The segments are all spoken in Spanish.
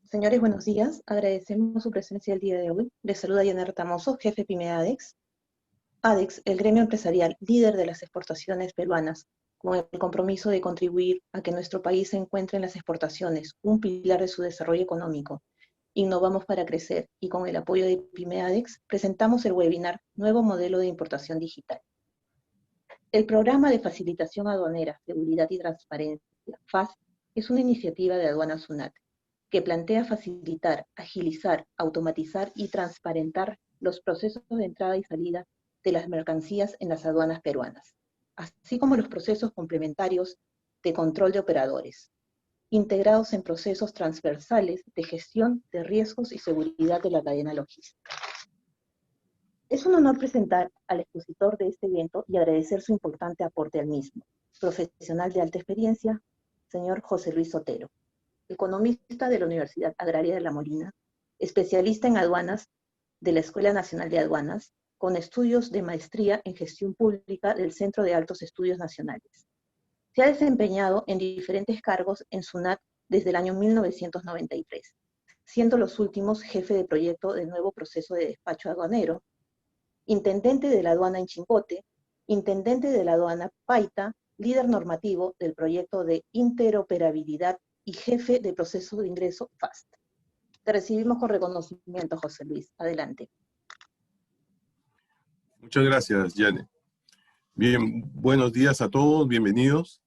Señores, buenos días. Agradecemos su presencia el día de hoy. Les saluda Yaner Tamoso, jefe PYME ADEX. ADEX, el gremio empresarial líder de las exportaciones peruanas, con el compromiso de contribuir a que nuestro país se encuentre en las exportaciones, un pilar de su desarrollo económico. Innovamos para crecer y con el apoyo de PYME ADEX presentamos el webinar Nuevo Modelo de Importación Digital. El Programa de Facilitación Aduanera, Seguridad y Transparencia, FAS, es una iniciativa de Aduanas SUNAT que plantea facilitar, agilizar, automatizar y transparentar los procesos de entrada y salida de las mercancías en las aduanas peruanas, así como los procesos complementarios de control de operadores, integrados en procesos transversales de gestión de riesgos y seguridad de la cadena logística. Es un honor presentar al expositor de este evento y agradecer su importante aporte al mismo, profesional de alta experiencia, señor José Luis Sotero, economista de la Universidad Agraria de La Molina, especialista en aduanas de la Escuela Nacional de Aduanas, con estudios de maestría en gestión pública del Centro de Altos Estudios Nacionales. Se ha desempeñado en diferentes cargos en SUNAT desde el año 1993, siendo los últimos jefe de proyecto del nuevo proceso de despacho aduanero, intendente de la aduana en Chimbote, intendente de la aduana Paita, líder normativo del proyecto de interoperabilidad y jefe de proceso de ingreso FAST. Te recibimos con reconocimiento, José Luis. Adelante. Muchas gracias, Yane. Bien, buenos días a todos, bienvenidos.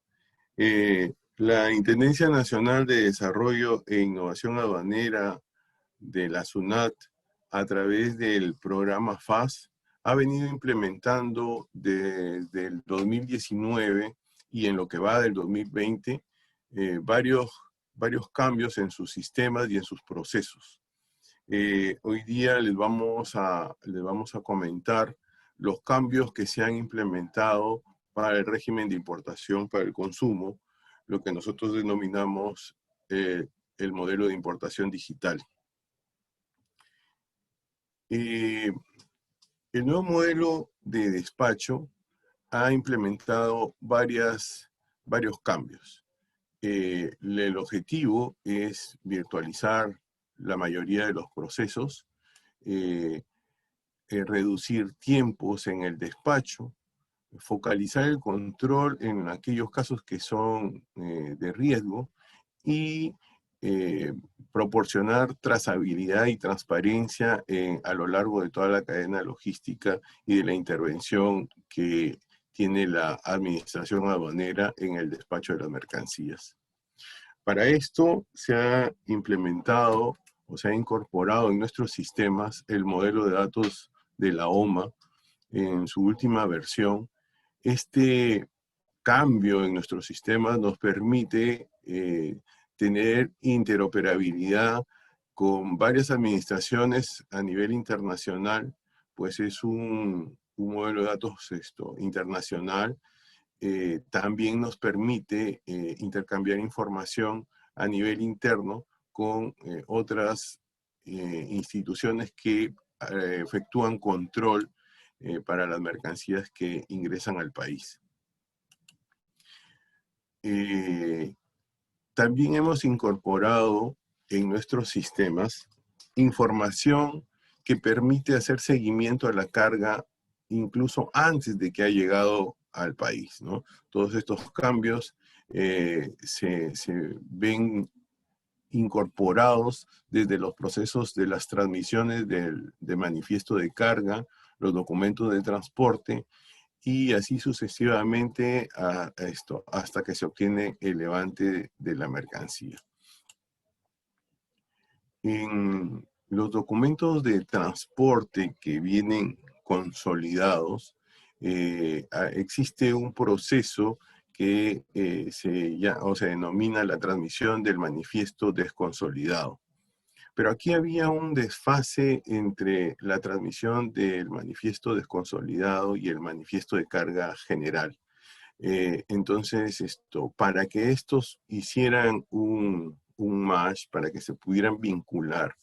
La Intendencia Nacional de Desarrollo e Innovación Aduanera de la SUNAT, a través del programa FAS, ha venido implementando desde el 2019 y en lo que va del 2020 varios cambios en sus sistemas y en sus procesos. Hoy día les vamos a comentar los cambios que se han implementado para el régimen de importación para el consumo, lo que nosotros denominamos el modelo de importación digital. El nuevo modelo de despacho ha implementado varios cambios. El objetivo es virtualizar la mayoría de los procesos, reducir tiempos en el despacho, focalizar el control en aquellos casos que son de riesgo y proporcionar trazabilidad y transparencia a lo largo de toda la cadena logística y de la intervención que tiene la administración aduanera en el despacho de las mercancías. Para esto se ha implementado o se ha incorporado en nuestros sistemas el modelo de datos de la OMA en su última versión. Este cambio en nuestros sistemas nos permite tener interoperabilidad con varias administraciones a nivel internacional, pues es un modelo de datos internacional. También nos permite intercambiar información a nivel interno con otras instituciones que efectúan control para las mercancías que ingresan al país. También hemos incorporado en nuestros sistemas información que permite hacer seguimiento a la carga incluso antes de que ha llegado al país, ¿no? Todos estos cambios se ven incorporados desde los procesos de las transmisiones de manifiesto de carga, los documentos de transporte, y así sucesivamente hasta que se obtiene el levante de la mercancía. En los documentos de transporte que vienen consolidados, existe un proceso que se denomina la transmisión del manifiesto desconsolidado. Pero aquí había un desfase entre la transmisión del manifiesto desconsolidado y el manifiesto de carga general. Entonces, para que estos hicieran un match, para que se pudieran vincular,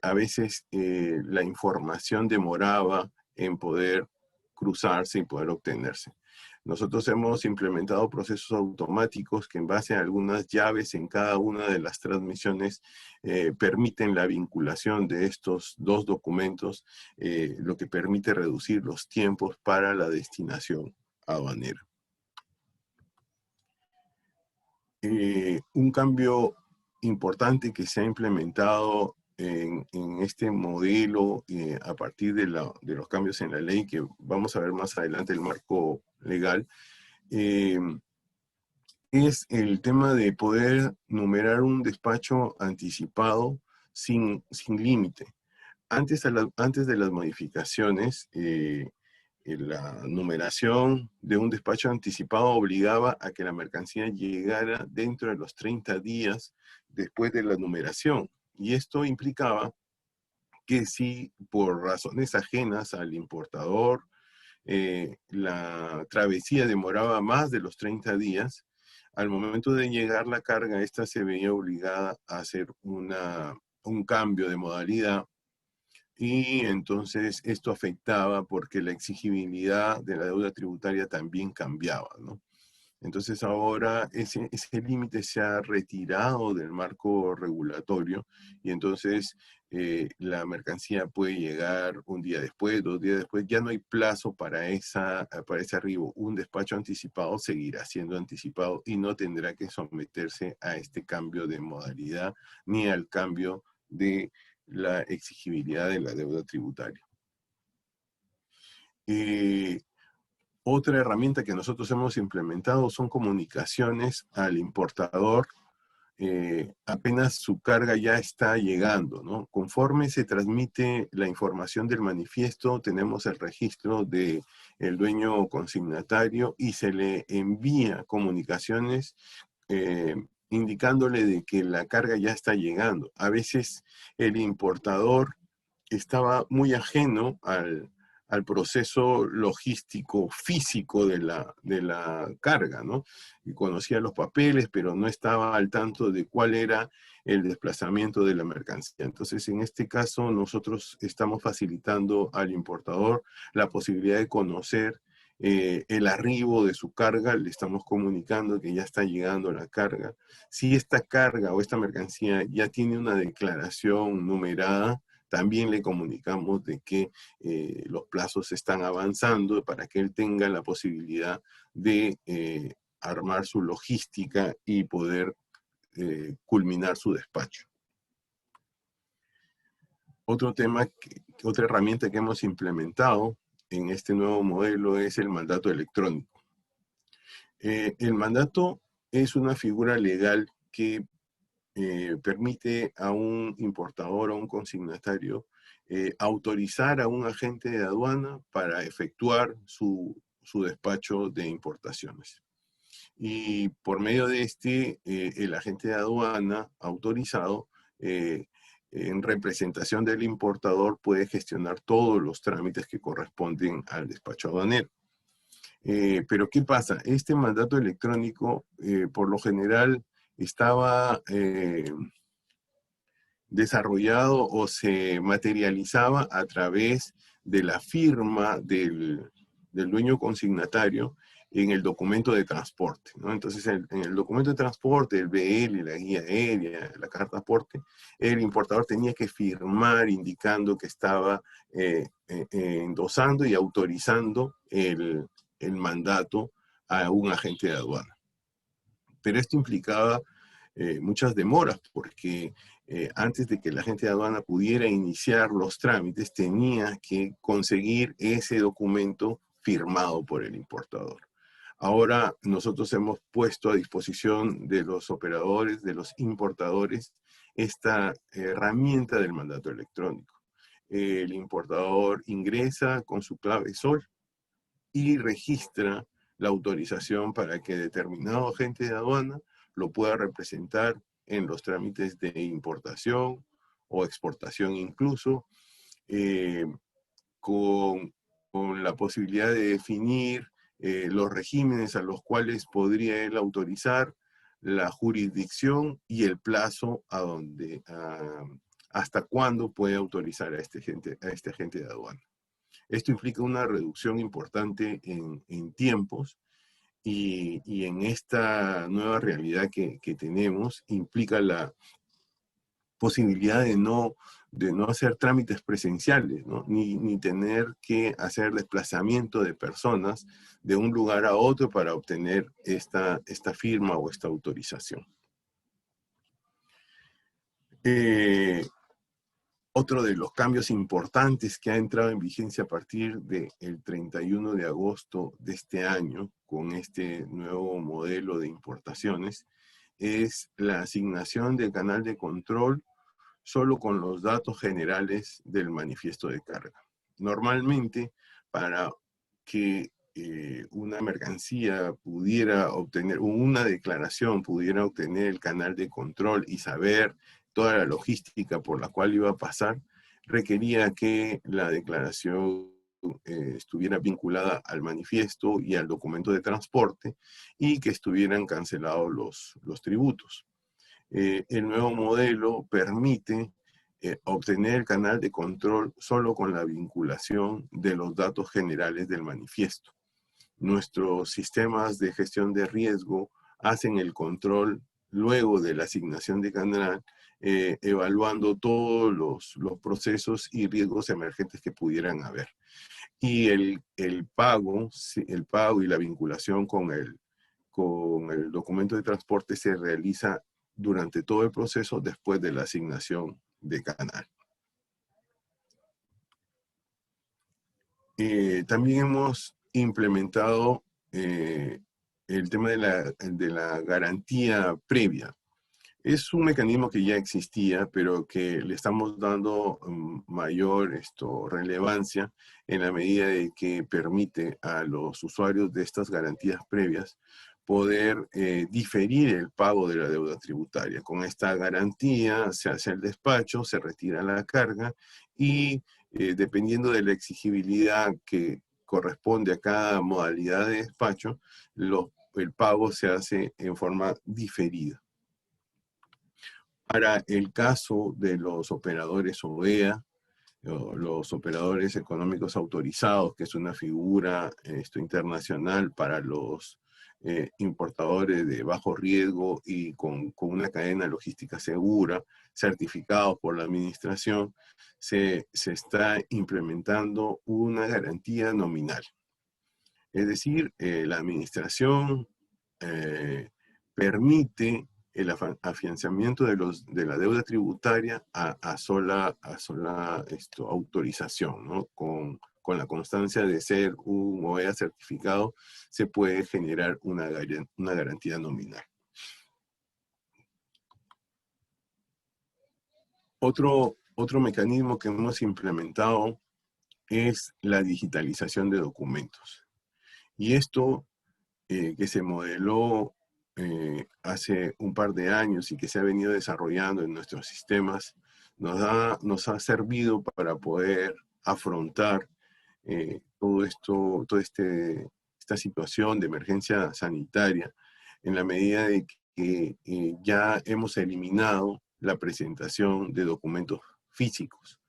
a veces la información demoraba en poder cruzarse y poder obtenerse. Nosotros hemos implementado procesos automáticos que en base a algunas llaves en cada una de las transmisiones permiten la vinculación de estos dos documentos, lo que permite reducir los tiempos para la destinación aduanera. Un cambio importante que se ha implementado en este modelo a partir de los cambios en la ley, que vamos a ver más adelante el marco legal, es el tema de poder numerar un despacho anticipado sin límite. Antes de las modificaciones, la numeración de un despacho anticipado obligaba a que la mercancía llegara dentro de los 30 días después de la numeración. Y esto implicaba que si por razones ajenas al importador la travesía demoraba más de los 30 días, al momento de llegar la carga, esta se veía obligada a hacer un cambio de modalidad, y entonces esto afectaba porque la exigibilidad de la deuda tributaria también cambiaba, ¿no? Entonces ahora ese límite se ha retirado del marco regulatorio, y entonces la mercancía puede llegar un día después, 2 días después. Ya no hay plazo para ese arribo. Un despacho anticipado seguirá siendo anticipado y no tendrá que someterse a este cambio de modalidad ni al cambio de la exigibilidad de la deuda tributaria. Otra herramienta que nosotros hemos implementado son comunicaciones al importador apenas su carga ya está llegando, ¿no? Conforme se transmite la información del manifiesto, tenemos el registro del dueño consignatario y se le envía comunicaciones indicándole de que la carga ya está llegando. A veces el importador estaba muy ajeno al proceso logístico físico de la carga, ¿no? Y conocía los papeles, pero no estaba al tanto de cuál era el desplazamiento de la mercancía. Entonces, en este caso, nosotros estamos facilitando al importador la posibilidad de conocer el arribo de su carga. Le estamos comunicando que ya está llegando la carga. Si esta carga o esta mercancía ya tiene una declaración numerada, también le comunicamos de que los plazos están avanzando para que él tenga la posibilidad de armar su logística y poder culminar su despacho. Otra herramienta que hemos implementado en este nuevo modelo es el mandato electrónico. El mandato es una figura legal que permite a un importador o un consignatario autorizar a un agente de aduana para efectuar su despacho de importaciones. Y por medio de el agente de aduana autorizado, en representación del importador, puede gestionar todos los trámites que corresponden al despacho aduanero. Pero ¿qué pasa? Este mandato electrónico, por lo general, estaba desarrollado o se materializaba a través de la firma del dueño consignatario en el documento de transporte, ¿no? Entonces, en el documento de transporte, el BL, la guía aérea, la carta aporte, el importador tenía que firmar indicando que estaba endosando y autorizando el mandato a un agente de aduana. Pero esto implicaba muchas demoras, porque antes de que la agente de aduana pudiera iniciar los trámites, tenía que conseguir ese documento firmado por el importador. Ahora nosotros hemos puesto a disposición de los operadores, de los importadores, esta herramienta del mandato electrónico. El importador ingresa con su clave SOL y registra la autorización para que determinado agente de aduana lo pueda representar en los trámites de importación o exportación incluso, con la posibilidad de definir los regímenes a los cuales podría él autorizar, la jurisdicción y el plazo hasta cuándo puede autorizar a este agente de aduana. Esto implica una reducción importante en tiempos y en esta nueva realidad que tenemos implica la posibilidad de no hacer trámites presenciales, ¿no? Ni tener que hacer desplazamiento de personas de un lugar a otro para obtener esta firma o esta autorización. Otro de los cambios importantes que ha entrado en vigencia a partir del 31 de agosto de este año, con este nuevo modelo de importaciones, es la asignación del canal de control solo con los datos generales del manifiesto de carga. Normalmente, para que una mercancía pudiera obtener, una declaración pudiera obtener el canal de control y saber toda la logística por la cual iba a pasar, requería que la declaración estuviera vinculada al manifiesto y al documento de transporte y que estuvieran cancelados los tributos. El nuevo modelo permite obtener el canal de control solo con la vinculación de los datos generales del manifiesto. Nuestros sistemas de gestión de riesgo hacen el control luego de la asignación de canal, evaluando todos los procesos y riesgos emergentes que pudieran haber. Y el pago y la vinculación con el documento de transporte se realiza durante todo el proceso después de la asignación de canal. También hemos implementado el tema de la garantía previa. Es un mecanismo que ya existía, pero que le estamos dando mayor relevancia en la medida de que permite a los usuarios de estas garantías previas poder diferir el pago de la deuda tributaria. Con esta garantía se hace el despacho, se retira la carga y dependiendo de la exigibilidad que corresponde a cada modalidad de despacho, el pago se hace en forma diferida. Para el caso de los operadores OEA, los operadores económicos autorizados, que es una figura internacional para los importadores de bajo riesgo y con una cadena logística segura, certificados por la administración, se está implementando una garantía nominal. Es decir, la administración permite el afianzamiento de la deuda tributaria a sola autorización, ¿no? Con la constancia de ser un OEA certificado, se puede generar una garantía nominal. Otro mecanismo que hemos implementado es la digitalización de documentos. Y esto que se modeló hace un par de años y que se ha venido desarrollando en nuestros sistemas, nos ha servido para poder afrontar toda esta situación de emergencia sanitaria, en la medida de que ya hemos eliminado la presentación de documentos físicos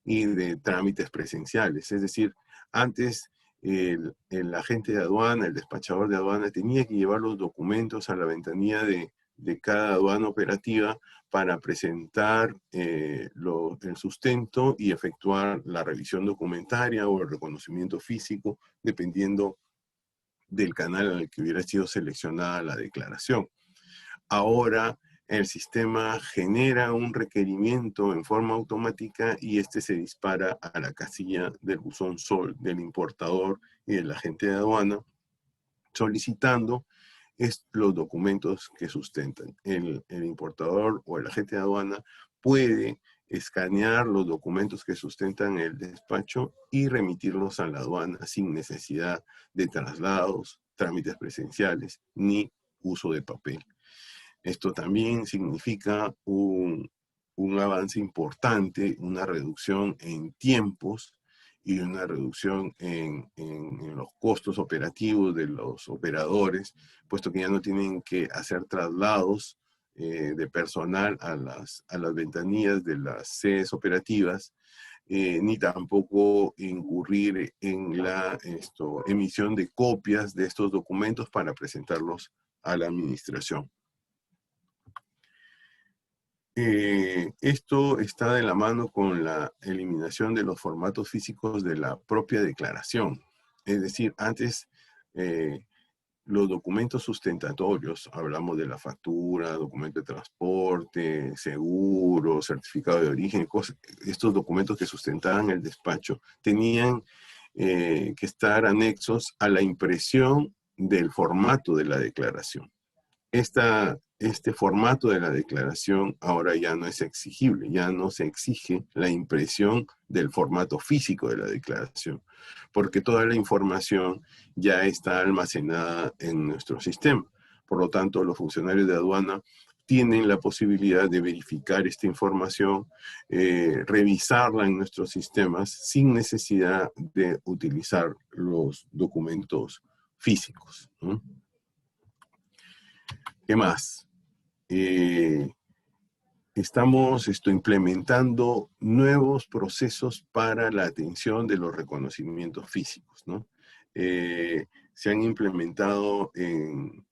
y de trámites presenciales. Es decir, antes el agente de aduana, el despachador de aduana, tenía que llevar los documentos a la ventanilla de cada aduana operativa para presentar el sustento y efectuar la revisión documentaria o el reconocimiento físico, dependiendo del canal al que hubiera sido seleccionada la declaración. Ahora el sistema genera un requerimiento en forma automática y este se dispara a la casilla del buzón SOL del importador y del agente de aduana, solicitando los documentos que sustentan. El importador o el agente de aduana puede escanear los documentos que sustentan el despacho y remitirlos a la aduana sin necesidad de traslados, trámites presenciales ni uso de papel. Esto también significa un avance importante, una reducción en tiempos y una reducción en los costos operativos de los operadores, puesto que ya no tienen que hacer traslados de personal a las ventanillas de las sedes operativas, ni tampoco incurrir en la emisión de copias de estos documentos para presentarlos a la administración. Esto está de la mano con la eliminación de los formatos físicos de la propia declaración. Es decir, antes los documentos sustentatorios, hablamos de la factura, documento de transporte, seguro, certificado de origen, estos documentos que sustentaban el despacho, tenían que estar anexos a la impresión del formato de la declaración. Este formato de la declaración ahora ya no es exigible, ya no se exige la impresión del formato físico de la declaración, porque toda la información ya está almacenada en nuestro sistema. Por lo tanto, los funcionarios de aduana tienen la posibilidad de verificar esta información, revisarla en nuestros sistemas sin necesidad de utilizar los documentos físicos, ¿no? ¿Qué más? Estamos implementando nuevos procesos para la atención de los reconocimientos físicos, ¿no? Se han implementado en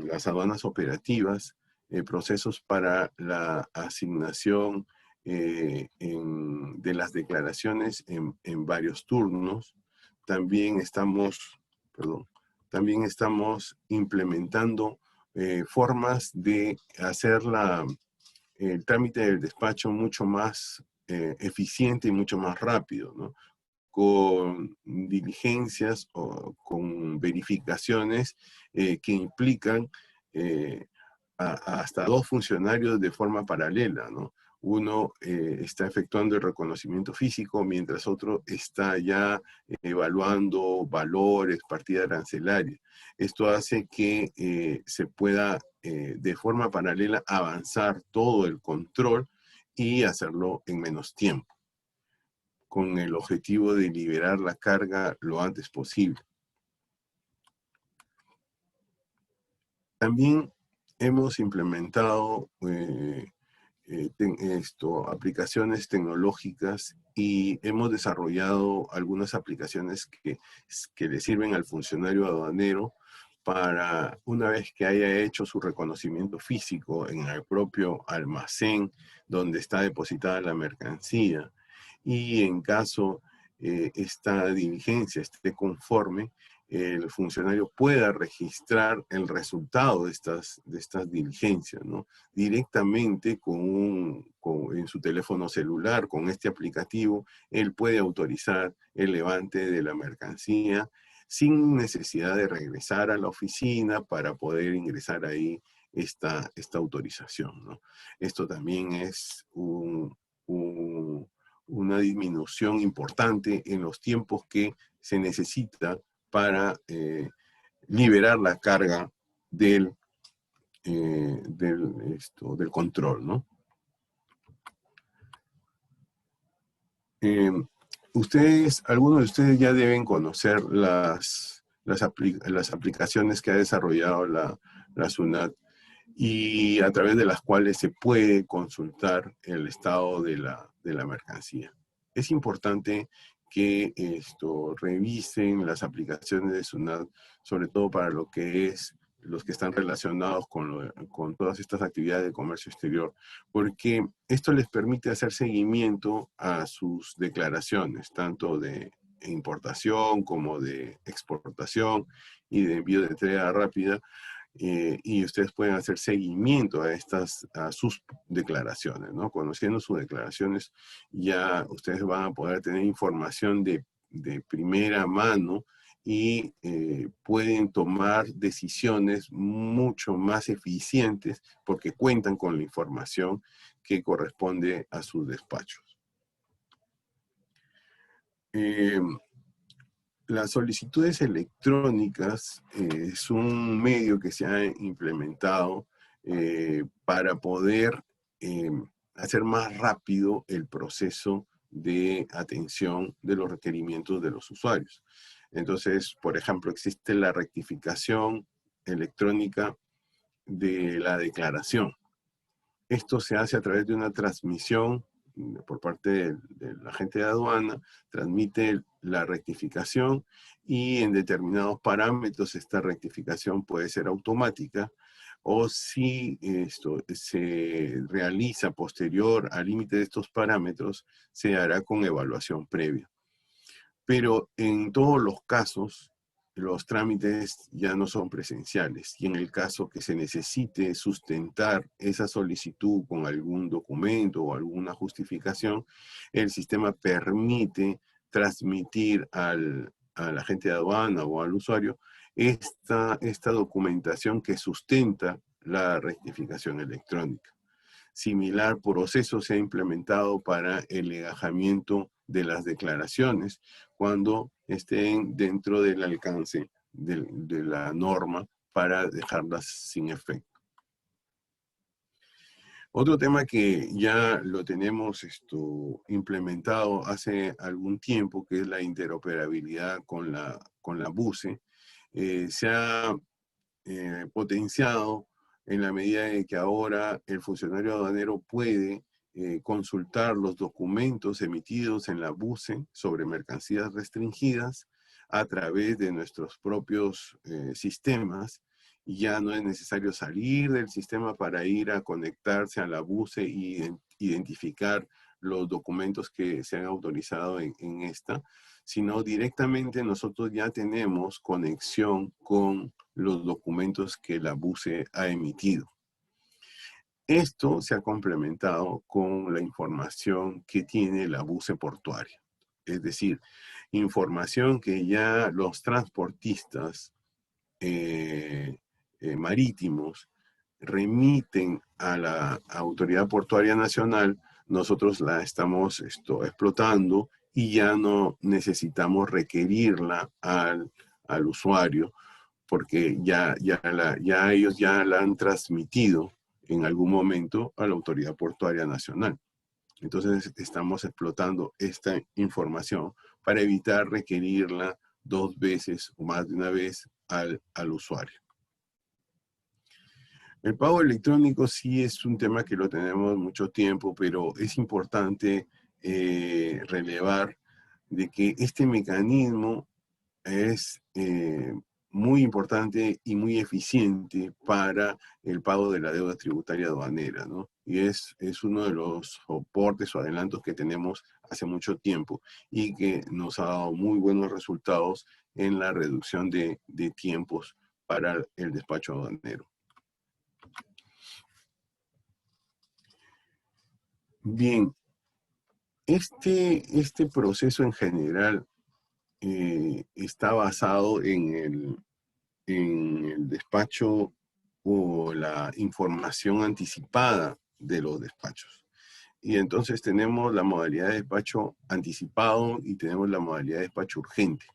las aduanas operativas procesos para la asignación de las declaraciones en varios turnos. También estamos implementando formas de hacer el trámite del despacho mucho más eficiente y mucho más rápido, ¿no? Con diligencias o con verificaciones que implican hasta 2 funcionarios de forma paralela, ¿no? Uno está efectuando el reconocimiento físico, mientras otro está ya evaluando valores, partida arancelaria. Esto hace que se pueda de forma paralela avanzar todo el control y hacerlo en menos tiempo, con el objetivo de liberar la carga lo antes posible. También hemos implementado aplicaciones tecnológicas y hemos desarrollado algunas aplicaciones que le sirven al funcionario aduanero para, una vez que haya hecho su reconocimiento físico en el propio almacén donde está depositada la mercancía, y en caso esta diligencia esté conforme, el funcionario pueda registrar el resultado de estas diligencias, ¿no? Directamente en su teléfono celular, con este aplicativo, él puede autorizar el levante de la mercancía sin necesidad de regresar a la oficina para poder ingresar ahí esta autorización, ¿no? Esto también es una disminución importante en los tiempos que se necesita para liberar la carga del control, ¿no? Algunos de ustedes ya deben conocer las aplicaciones que ha desarrollado la SUNAT y a través de las cuales se puede consultar el estado de la mercancía. Es importante que revisen las aplicaciones de SUNAT, sobre todo para los que están relacionados con todas estas actividades de comercio exterior, porque esto les permite hacer seguimiento a sus declaraciones, tanto de importación como de exportación y de envío de entrega rápida, y ustedes pueden hacer seguimiento a sus declaraciones, ¿no? Conociendo sus declaraciones, ya ustedes van a poder tener información de primera mano y pueden tomar decisiones mucho más eficientes porque cuentan con la información que corresponde a sus despachos. Las solicitudes electrónicas es un medio que se ha implementado para poder hacer más rápido el proceso de atención de los requerimientos de los usuarios. Entonces, por ejemplo, existe la rectificación electrónica de la declaración. Esto se hace a través de una transmisión por parte del agente de aduana, transmite la rectificación y en determinados parámetros esta rectificación puede ser automática, o si esto se realiza posterior al límite de estos parámetros, se hará con evaluación previa. Pero en todos los casos, los trámites ya no son presenciales, y en el caso que se necesite sustentar esa solicitud con algún documento o alguna justificación, el sistema permite transmitir al agente de aduana o al usuario esta documentación que sustenta la rectificación electrónica. Similar proceso se ha implementado para el legajamiento de las declaraciones cuando estén dentro del alcance de la norma para dejarlas sin efecto. Otro tema que ya lo tenemos implementado hace algún tiempo, que es la interoperabilidad con la BUCE, se ha potenciado en la medida en que ahora el funcionario aduanero puede consultar los documentos emitidos en la BUCE sobre mercancías restringidas a través de nuestros propios sistemas, y ya no es necesario salir del sistema para ir a conectarse a la BUCE y identificar los documentos que se han autorizado en esta, sino directamente nosotros ya tenemos conexión con los documentos que la BUCE ha emitido. Esto se ha complementado con la información que tiene la BUCE portuaria. Es decir, información que ya los transportistas marítimos remiten a la Autoridad Portuaria Nacional. Nosotros la estamos explotando y ya no necesitamos requerirla al usuario, porque ya ellos ya la han transmitido en algún momento a la Autoridad Portuaria Nacional. Entonces estamos explotando esta información para evitar requerirla 2 veces o más de una vez al usuario. El pago electrónico sí es un tema que lo tenemos mucho tiempo, pero es importante relevar de que este mecanismo es muy importante y muy eficiente para el pago de la deuda tributaria aduanera, ¿no? Y es uno de los soportes o adelantos que tenemos hace mucho tiempo y que nos ha dado muy buenos resultados en la reducción de tiempos para el despacho aduanero. Bien, este proceso en general está basado en el despacho o la información anticipada de los despachos. Y entonces tenemos la modalidad de despacho anticipado y tenemos la modalidad de despacho urgente.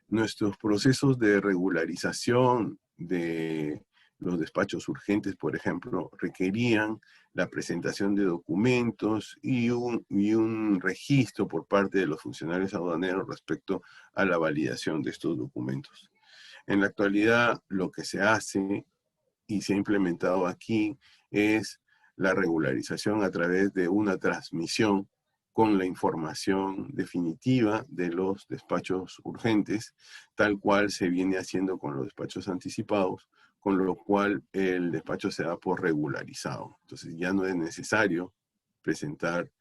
Nuestros procesos de regularización de los despachos urgentes, por ejemplo, requerían la presentación de documentos y un registro por parte de los funcionarios aduaneros respecto a la validación de estos documentos. En la actualidad, lo que se hace y se ha implementado aquí es la regularización a través de una transmisión con la información definitiva de los despachos urgentes, tal cual se viene haciendo con los despachos anticipados, con lo cual el despacho se da por regularizado. Entonces ya no es necesario presentar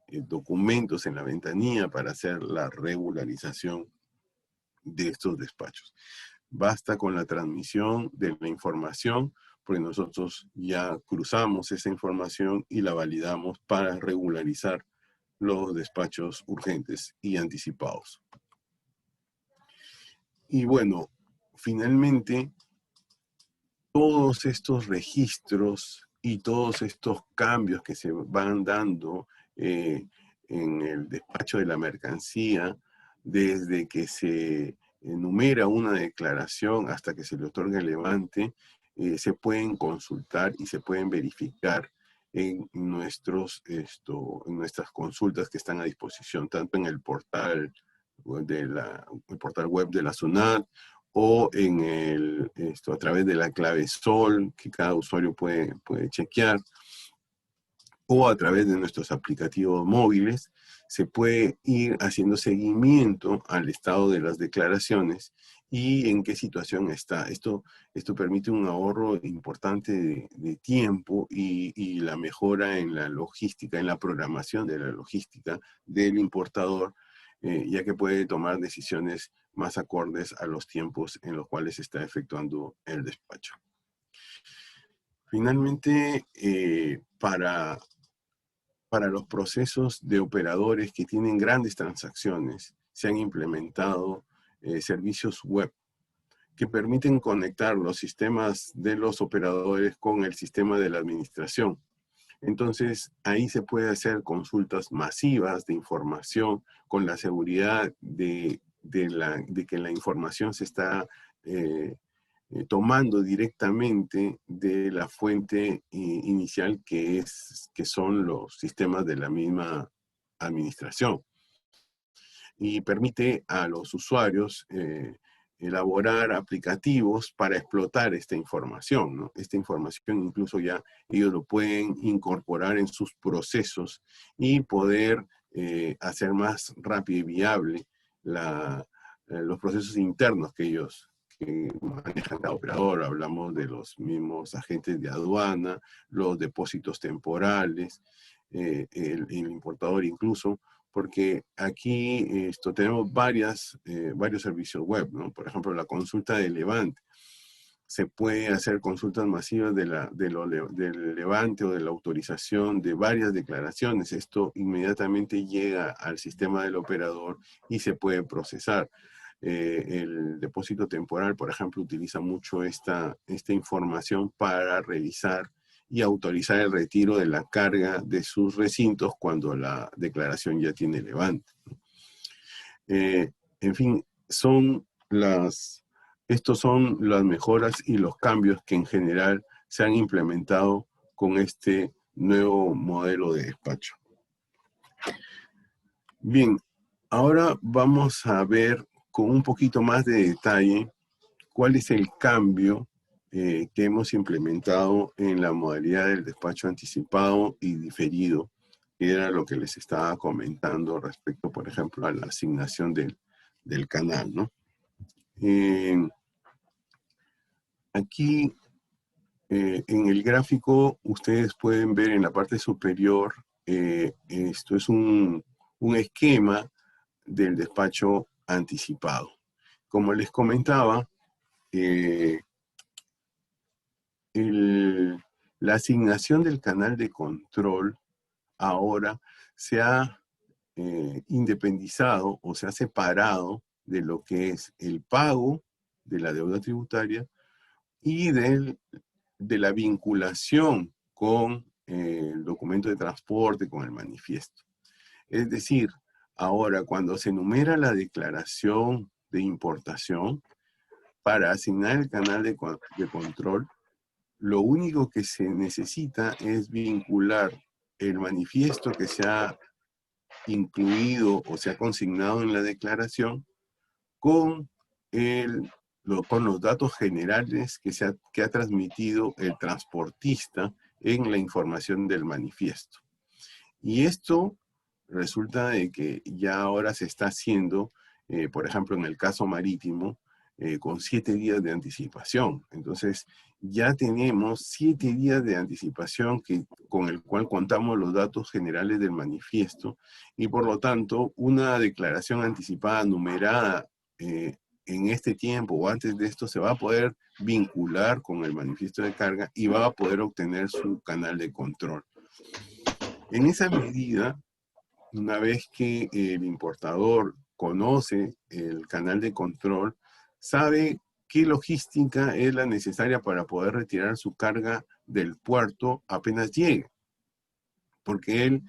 documentos en la ventanilla para hacer la regularización de estos despachos. Basta con la transmisión de la información, porque nosotros ya cruzamos esa información y la validamos para regularizar los despachos urgentes y anticipados. Y bueno, finalmente, todos estos registros y todos estos cambios que se van dando en el despacho de la mercancía, desde que se enumera una declaración hasta que se le otorga el levante, se pueden consultar y se pueden verificar en nuestras consultas que están a disposición, tanto en el portal web de la SUNAT o en a través de la clave SOL que cada usuario puede chequear. o a través de nuestros aplicativos móviles, se puede ir haciendo seguimiento al estado de las declaraciones y en qué situación está. Esto permite un ahorro importante de tiempo y la mejora en la logística, en la programación de la logística del importador, ya que puede tomar decisiones más acordes a los tiempos en los cuales se está efectuando el despacho. Finalmente, para los procesos de operadores que tienen grandes transacciones, se han implementado servicios web que permiten conectar los sistemas de los operadores con el sistema de la administración. Entonces, ahí se puede hacer consultas masivas de información con la seguridad de que la información se está tomando directamente de la fuente inicial que son los sistemas de la misma administración. Y permite a los usuarios elaborar aplicativos para explotar esta información, ¿no? Esta información incluso ya ellos lo pueden incorporar en sus procesos y poder hacer más rápido y viable los procesos internos que ellos manejan cada operador. Hablamos de los mismos agentes de aduana, los depósitos temporales, el importador incluso, porque aquí tenemos varios servicios web, ¿no? Por ejemplo, la consulta de Levante. Se puede hacer consultas masivas del Levante o de la autorización de varias declaraciones. Esto inmediatamente llega al sistema del operador y se puede procesar. El depósito temporal, por ejemplo, utiliza mucho esta información para revisar y autorizar el retiro de la carga de sus recintos cuando la declaración ya tiene levante. En fin, estos son las mejoras y los cambios que en general se han implementado con este nuevo modelo de despacho. Bien, ahora vamos a ver con un poquito más de detalle cuál es el cambio que hemos implementado en la modalidad del despacho anticipado y diferido, que era lo que les estaba comentando respecto, por ejemplo, a la asignación del canal, ¿no? Aquí, en el gráfico, ustedes pueden ver en la parte superior, esto es un esquema del despacho anticipado. Como les comentaba, la asignación del canal de control ahora se ha independizado o se ha separado de lo que es el pago de la deuda tributaria y de la vinculación con el documento de transporte, con el manifiesto. Es decir, ahora cuando se enumera la declaración de importación, para asignar el canal de control, lo único que se necesita es vincular el manifiesto que se ha incluido o se ha consignado en la declaración con los datos generales que ha transmitido el transportista en la información del manifiesto. Y esto resulta de que ya ahora se está haciendo, por ejemplo, en el caso marítimo, con 7 días de anticipación. Entonces, ya tenemos 7 días de anticipación con el cual contamos los datos generales del manifiesto y, por lo tanto, una declaración anticipada numerada en este tiempo o antes de esto se va a poder vincular con el manifiesto de carga y va a poder obtener su canal de control. En esa medida, una vez que el importador conoce el canal de control, sabe qué logística es la necesaria para poder retirar su carga del puerto apenas llegue. Porque él,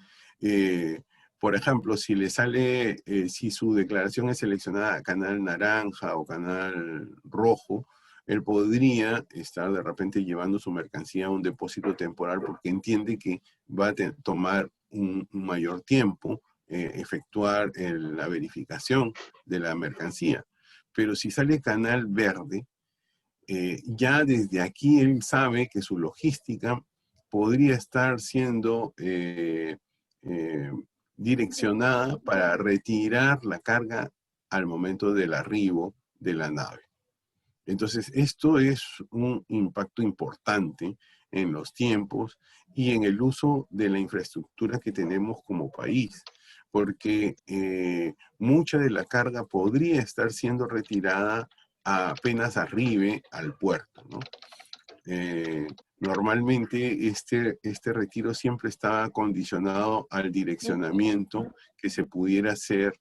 por ejemplo, si le sale, si su declaración es seleccionada canal naranja o canal rojo, él podría estar de repente llevando su mercancía a un depósito temporal porque entiende que va a tomar un mayor tiempo efectuar la verificación de la mercancía. Pero si sale canal verde, ya desde aquí él sabe que su logística podría estar siendo direccionada para retirar la carga al momento del arribo de la nave. Entonces, esto es un impacto importante en los tiempos y en el uso de la infraestructura que tenemos como país, porque mucha de la carga podría estar siendo retirada apenas arribe al puerto, ¿no? Normalmente este retiro siempre estaba condicionado al direccionamiento que se pudiera hacer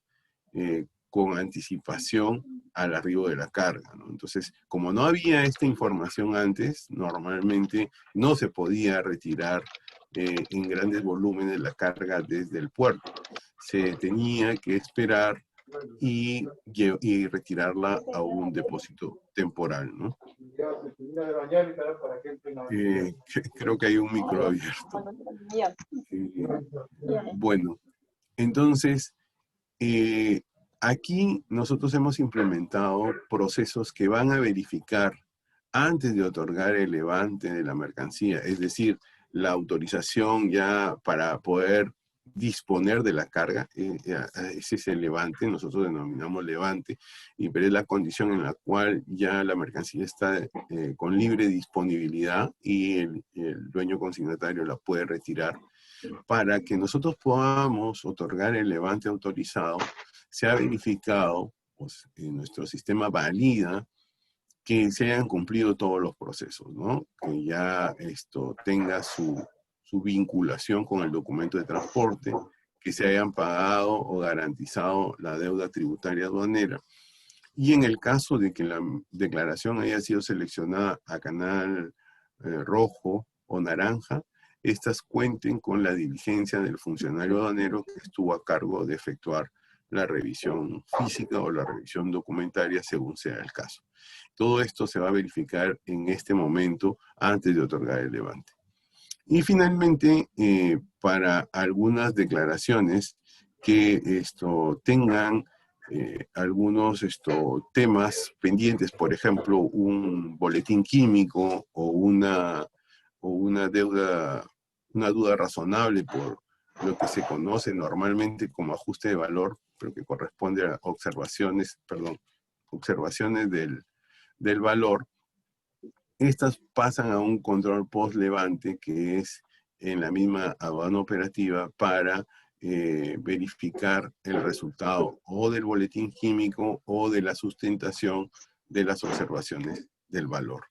con anticipación al arribo de la carga, ¿no? Entonces, como no había esta información antes, normalmente no se podía retirar en grandes volúmenes la carga desde el puerto. Se tenía que esperar y retirarla a un depósito temporal, ¿no? Creo que hay un micro abierto. Bueno, entonces, aquí nosotros hemos implementado procesos que van a verificar antes de otorgar el levante de la mercancía, es decir, la autorización ya para poder disponer de la carga, ese es el levante, nosotros denominamos levante, pero es la condición en la cual ya la mercancía está con libre disponibilidad y el dueño consignatario la puede retirar. Para que nosotros podamos otorgar el levante autorizado, se ha verificado, pues, nuestro sistema valida que se hayan cumplido todos los procesos, ¿no? Que ya esto tenga su vinculación con el documento de transporte, que se hayan pagado o garantizado la deuda tributaria aduanera. Y en el caso de que la declaración haya sido seleccionada a canal rojo o naranja, estas cuenten con la diligencia del funcionario aduanero que estuvo a cargo de efectuar la revisión física o la revisión documentaria según sea el caso. Todo esto se va a verificar en este momento antes de otorgar el levante. Y finalmente, para algunas declaraciones que tengan algunos temas pendientes, por ejemplo, un boletín químico o una deuda, una duda razonable por lo que se conoce normalmente como ajuste de valor, pero que corresponde a observaciones del valor. Estas pasan a un control post-levante que es en la misma aduana operativa para verificar el resultado o del boletín químico o de la sustentación de las observaciones del valor.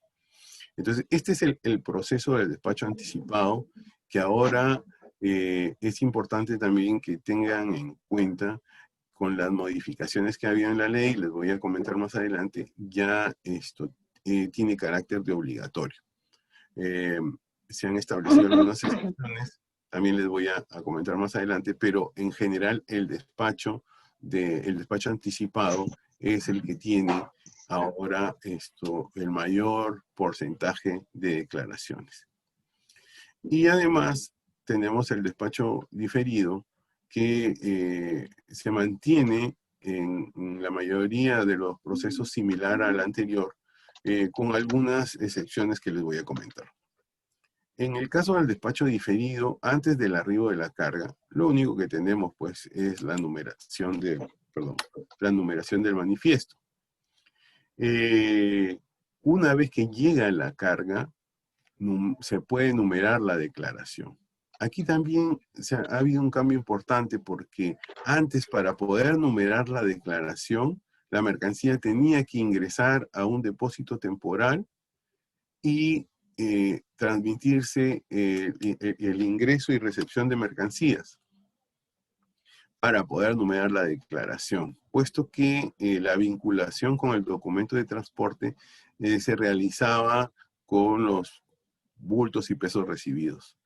Entonces, este es el proceso del despacho anticipado que ahora es importante también que tengan en cuenta con las modificaciones que había en la ley, les voy a comentar más adelante, ya esto tiene carácter de obligatorio. Se han establecido algunas excepciones, también les voy a comentar más adelante, pero en general el despacho anticipado es el que tiene ahora el mayor porcentaje de declaraciones. Y además tenemos el despacho diferido que se mantiene en la mayoría de los procesos similar al anterior, con algunas excepciones que les voy a comentar. En el caso del despacho diferido, antes del arribo de la carga, lo único que tenemos pues es la numeración del manifiesto. Una vez que llega la carga, se puede numerar la declaración. Aquí también ha habido un cambio importante porque antes, para poder numerar la declaración, la mercancía tenía que ingresar a un depósito temporal y transmitirse el ingreso y recepción de mercancías para poder numerar la declaración, puesto que la vinculación con el documento de transporte se realizaba con los bultos y pesos recibidos.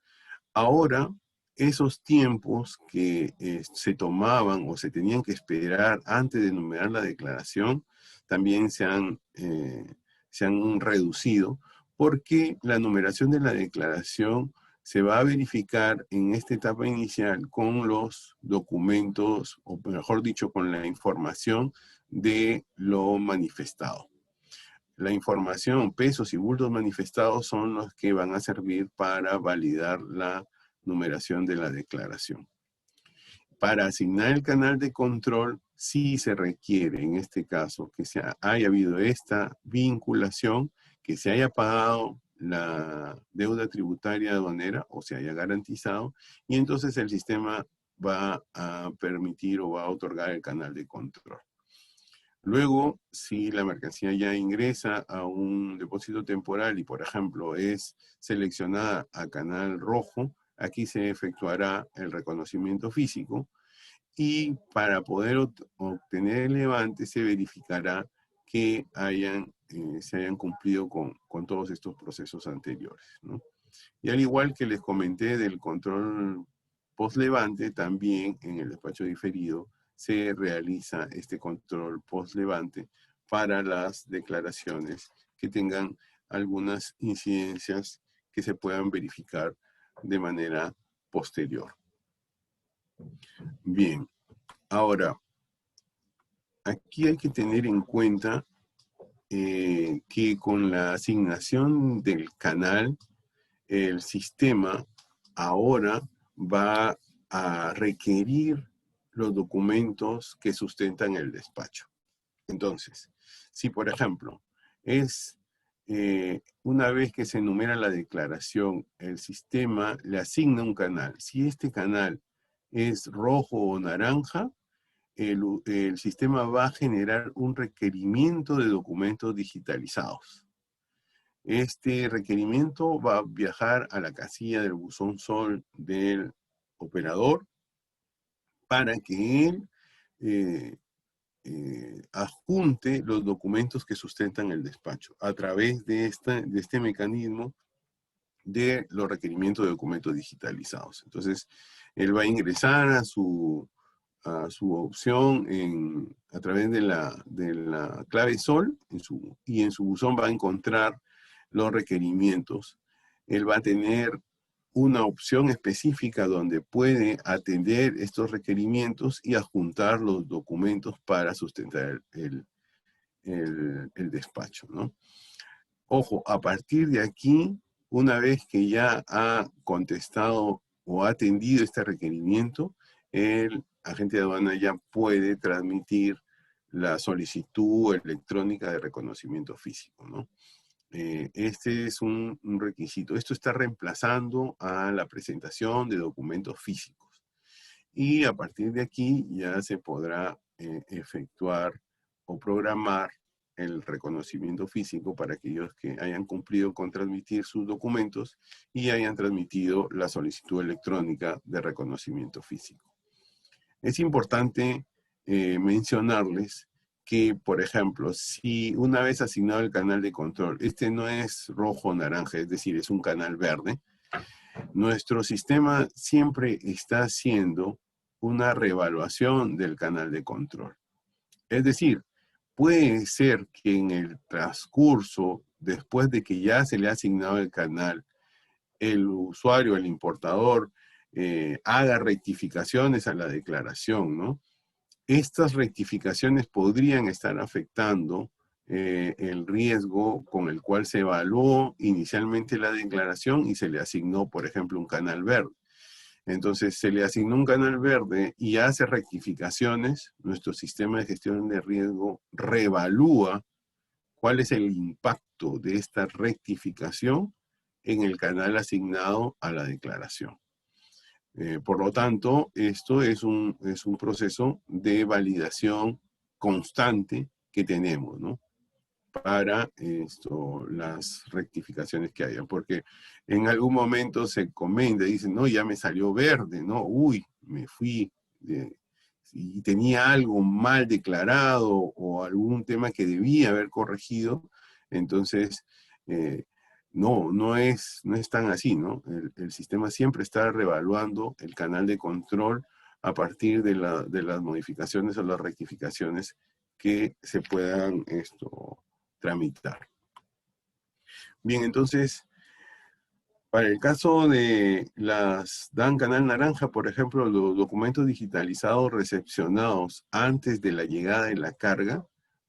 Ahora, esos tiempos que se tomaban o se tenían que esperar antes de numerar la declaración también se han reducido, porque la numeración de la declaración se va a verificar en esta etapa inicial con los documentos, o mejor dicho, con la información de lo manifestado. la información, pesos y bultos manifestados son los que van a servir para validar la numeración de la declaración. Para asignar el canal de control, sí se requiere, en este caso, que haya habido esta vinculación, que se haya pagado la deuda tributaria aduanera o se haya garantizado, y entonces el sistema va a permitir o va a otorgar el canal de control. Luego, si la mercancía ya ingresa a un depósito temporal y, por ejemplo, es seleccionada a canal rojo, aquí se efectuará el reconocimiento físico y para poder obtener el levante se verificará que se hayan cumplido con todos estos procesos anteriores, ¿no? Y al igual que les comenté del control post-levante, también en el despacho diferido se realiza este control post-levante para las declaraciones que tengan algunas incidencias que se puedan verificar de manera posterior. Bien, ahora, aquí hay que tener en cuenta que con la asignación del canal, el sistema ahora va a requerir los documentos que sustentan el despacho. Entonces, si por ejemplo una vez que se enumera la declaración, el sistema le asigna un canal. Si este canal es rojo o naranja, el sistema va a generar un requerimiento de documentos digitalizados. Este requerimiento va a viajar a la casilla del buzón SOL del operador para que él adjunte los documentos que sustentan el despacho a través de este mecanismo de los requerimientos de documentos digitalizados. Entonces, él va a ingresar a su opción a través de la clave SOL y en su buzón va a encontrar los requerimientos. Él va a tener una opción específica donde puede atender estos requerimientos y adjuntar los documentos para sustentar el despacho, ¿no? Ojo, a partir de aquí, una vez que ya ha contestado o ha atendido este requerimiento, el agente de aduana ya puede transmitir la solicitud electrónica de reconocimiento físico, ¿no? Este es un requisito. Esto está reemplazando a la presentación de documentos físicos. Y a partir de aquí ya se podrá efectuar o programar el reconocimiento físico para aquellos que hayan cumplido con transmitir sus documentos y hayan transmitido la solicitud electrónica de reconocimiento físico. Es importante mencionarles que, por ejemplo, si una vez asignado el canal de control, este no es rojo o naranja, es decir, es un canal verde, nuestro sistema siempre está haciendo una reevaluación del canal de control. Es decir, puede ser que en el transcurso, después de que ya se le ha asignado el canal, el usuario, el importador, haga rectificaciones a la declaración, ¿no? Estas rectificaciones podrían estar afectando el riesgo con el cual se evaluó inicialmente la declaración y se le asignó, por ejemplo, un canal verde. Entonces, se le asignó un canal verde y hace rectificaciones, nuestro sistema de gestión de riesgo reevalúa cuál es el impacto de esta rectificación en el canal asignado a la declaración. Por lo tanto, esto es un proceso de validación constante que tenemos, ¿no? Para las rectificaciones que hayan, porque en algún momento se comenta, dicen, no, ya me salió verde, ¿no? Uy, me fui, y tenía algo mal declarado o algún tema que debía haber corregido, entonces no es tan así, ¿no? El sistema siempre está reevaluando el canal de control a partir de las modificaciones o las rectificaciones que se puedan tramitar. Bien, entonces, para el caso de las DAN Canal Naranja, por ejemplo, los documentos digitalizados recepcionados antes de la llegada de la carga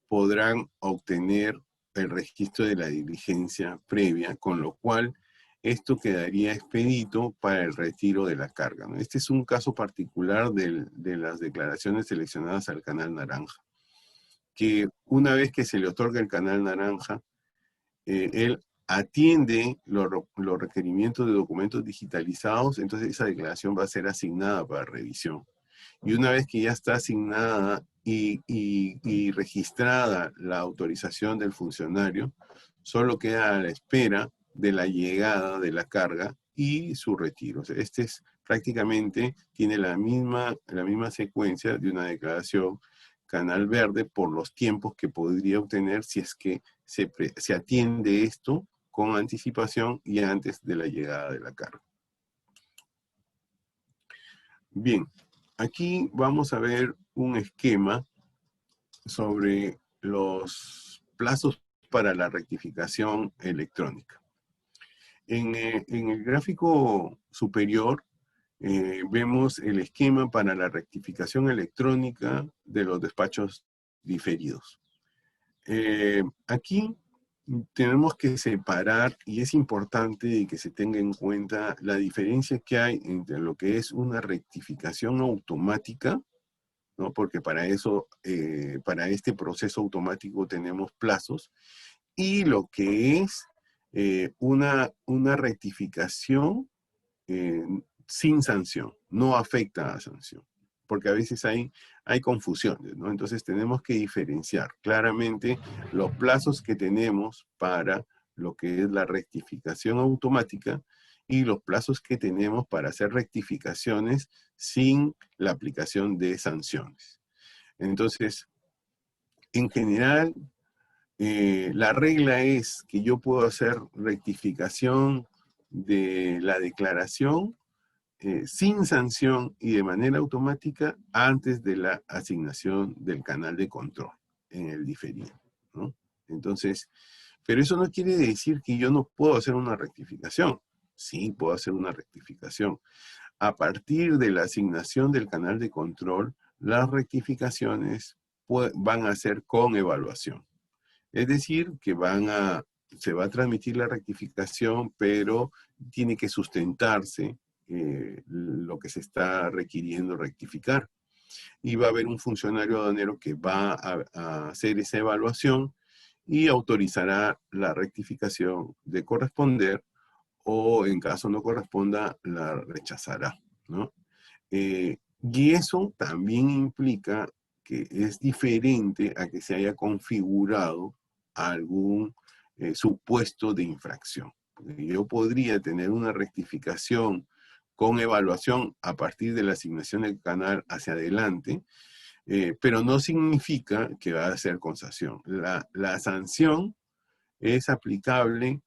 podrán obtener el registro de la diligencia previa, con lo cual esto quedaría expedito para el retiro de la carga, ¿no? Este es un caso particular de las declaraciones seleccionadas al canal naranja, que una vez que se le otorga el canal naranja, él atiende los requerimientos de documentos digitalizados, entonces esa declaración va a ser asignada para revisión. Y una vez que ya está asignada y registrada la autorización del funcionario, solo queda a la espera de la llegada de la carga y su retiro. O sea, este es prácticamente, tiene la misma secuencia de una declaración canal verde por los tiempos que podría obtener si es que se atiende esto con anticipación y antes de la llegada de la carga. Bien, aquí vamos a ver un esquema sobre los plazos para la rectificación electrónica. En el gráfico superior vemos el esquema para la rectificación electrónica de los despachos diferidos. Aquí tenemos que separar, y es importante que se tenga en cuenta la diferencia que hay entre lo que es una rectificación automática, ¿no? Porque para eso, para este proceso automático tenemos plazos, y lo que es una rectificación sin sanción, no afecta a sanción, porque a veces hay confusiones, ¿no? Entonces tenemos que diferenciar claramente los plazos que tenemos para lo que es la rectificación automática y los plazos que tenemos para hacer rectificaciones sin la aplicación de sanciones. Entonces, en general, la regla es que yo puedo hacer rectificación de la declaración sin sanción y de manera automática antes de la asignación del canal de control en el diferido, ¿no? Entonces, pero eso no quiere decir que yo no puedo hacer una rectificación. Sí, puedo hacer una rectificación. A partir de la asignación del canal de control, las rectificaciones van a ser con evaluación. Es decir, que se va a transmitir la rectificación, pero tiene que sustentarse lo que se está requiriendo rectificar. Y va a haber un funcionario aduanero que va a hacer esa evaluación y autorizará la rectificación de corresponder, o en caso no corresponda, la rechazará, ¿no? Y eso también implica que es diferente a que se haya configurado algún supuesto de infracción. Porque yo podría tener una rectificación con evaluación a partir de la asignación del canal hacia adelante, pero no significa que va a ser con sanción. La sanción es aplicable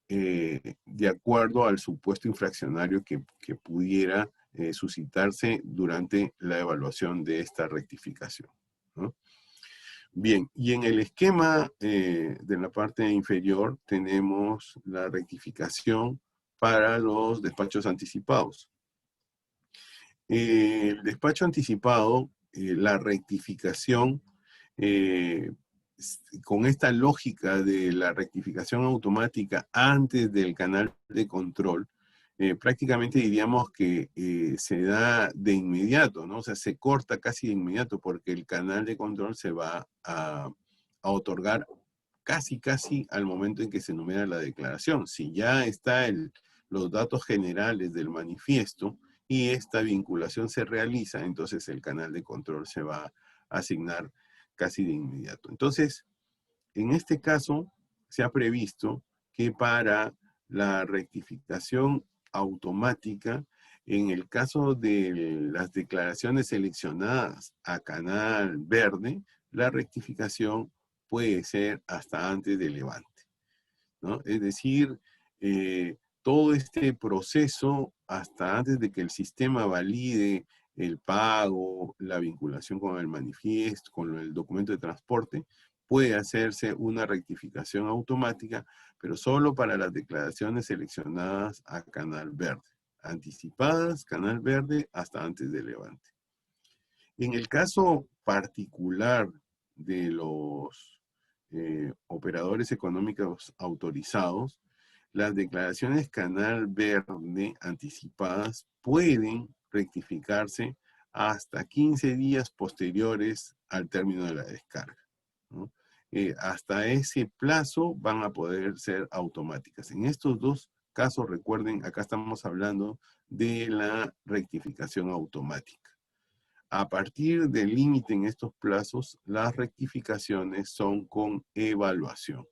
de acuerdo al supuesto infraccionario que pudiera suscitarse durante la evaluación de esta rectificación, ¿no? Bien, y en el esquema de la parte inferior tenemos la rectificación para los despachos anticipados. El despacho anticipado, la rectificación, con esta lógica de la rectificación automática antes del canal de control, prácticamente diríamos que se da de inmediato, ¿no? O sea, se corta casi de inmediato porque el canal de control se va a otorgar casi al momento en que se enumera la declaración. Si ya está los datos generales del manifiesto y esta vinculación se realiza, entonces el canal de control se va a asignar casi de inmediato. Entonces, en este caso, se ha previsto que para la rectificación automática, en el caso de las declaraciones seleccionadas a canal verde, la rectificación puede ser hasta antes del levante, ¿no? Es decir, todo este proceso, hasta antes de que el sistema valide el pago, la vinculación con el manifiesto, con el documento de transporte, puede hacerse una rectificación automática, pero solo para las declaraciones seleccionadas a canal verde. Anticipadas, canal verde, hasta antes del levante. En el caso particular de los operadores económicos autorizados, las declaraciones Canal Verde anticipadas pueden rectificarse hasta 15 días posteriores al término de la descarga, ¿no? Hasta ese plazo van a poder ser automáticas. En estos dos casos, recuerden, acá estamos hablando de la rectificación automática. A partir del límite en estos plazos, las rectificaciones son con evaluación.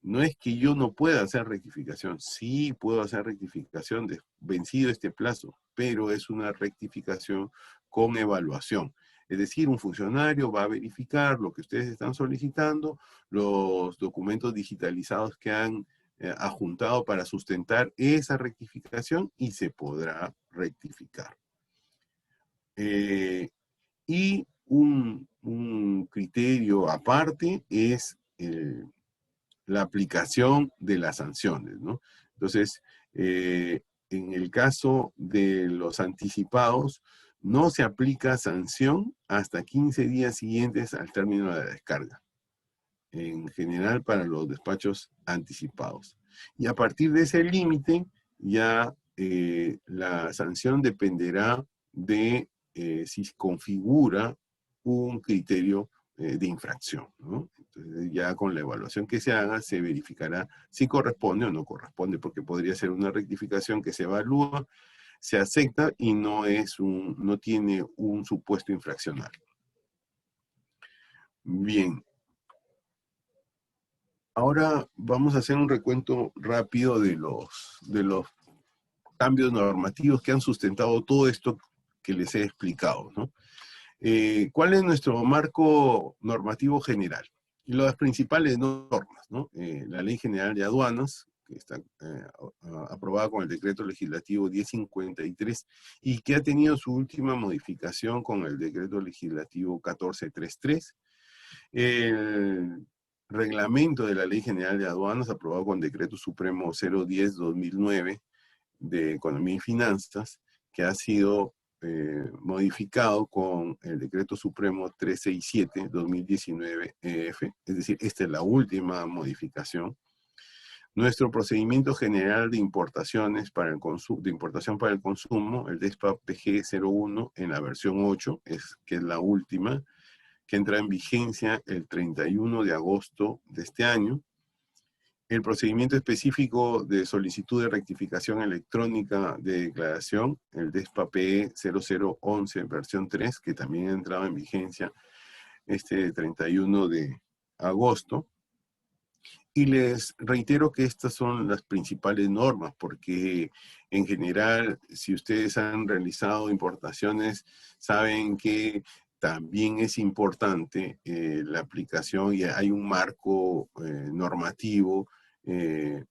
No es que yo no pueda hacer rectificación, sí puedo hacer rectificación de vencido este plazo, pero es una rectificación con evaluación. Es decir, un funcionario va a verificar lo que ustedes están solicitando, los documentos digitalizados que han adjuntado para sustentar esa rectificación y se podrá rectificar. Y un criterio aparte es la aplicación de las sanciones, ¿no? Entonces, en el caso de los anticipados, no se aplica sanción hasta 15 días siguientes al término de la descarga, en general para los despachos anticipados. Y a partir de ese límite, ya la sanción dependerá de si configura un criterio de infracción, ¿no? Entonces, ya con la evaluación que se haga, se verificará si corresponde o no corresponde, porque podría ser una rectificación que se evalúa, se acepta y no tiene un supuesto infraccional. Bien. Ahora vamos a hacer un recuento rápido de los cambios normativos que han sustentado todo esto que les he explicado, ¿no? ¿Cuál es nuestro marco normativo general? Y las principales normas, ¿no? La Ley General de Aduanas, que está aprobada con el Decreto Legislativo 1053 y que ha tenido su última modificación con el Decreto Legislativo 1433. El reglamento de la Ley General de Aduanas, aprobado con Decreto Supremo 010-2009 de Economía y Finanzas, que ha sido modificado con el Decreto Supremo 367-2019 EF, es decir, esta es la última modificación. Nuestro procedimiento general de importaciones para el de importación para el consumo, el DESPA PG01 en la versión 8, que es la última, que entra en vigencia el 31 de agosto de este año. El procedimiento específico de solicitud de rectificación electrónica de declaración, el DESPA-PE 0011 versión 3, que también ha entrado en vigencia este 31 de agosto. Y les reitero que estas son las principales normas, porque en general, si ustedes han realizado importaciones, saben que también es importante la aplicación y hay un marco normativo que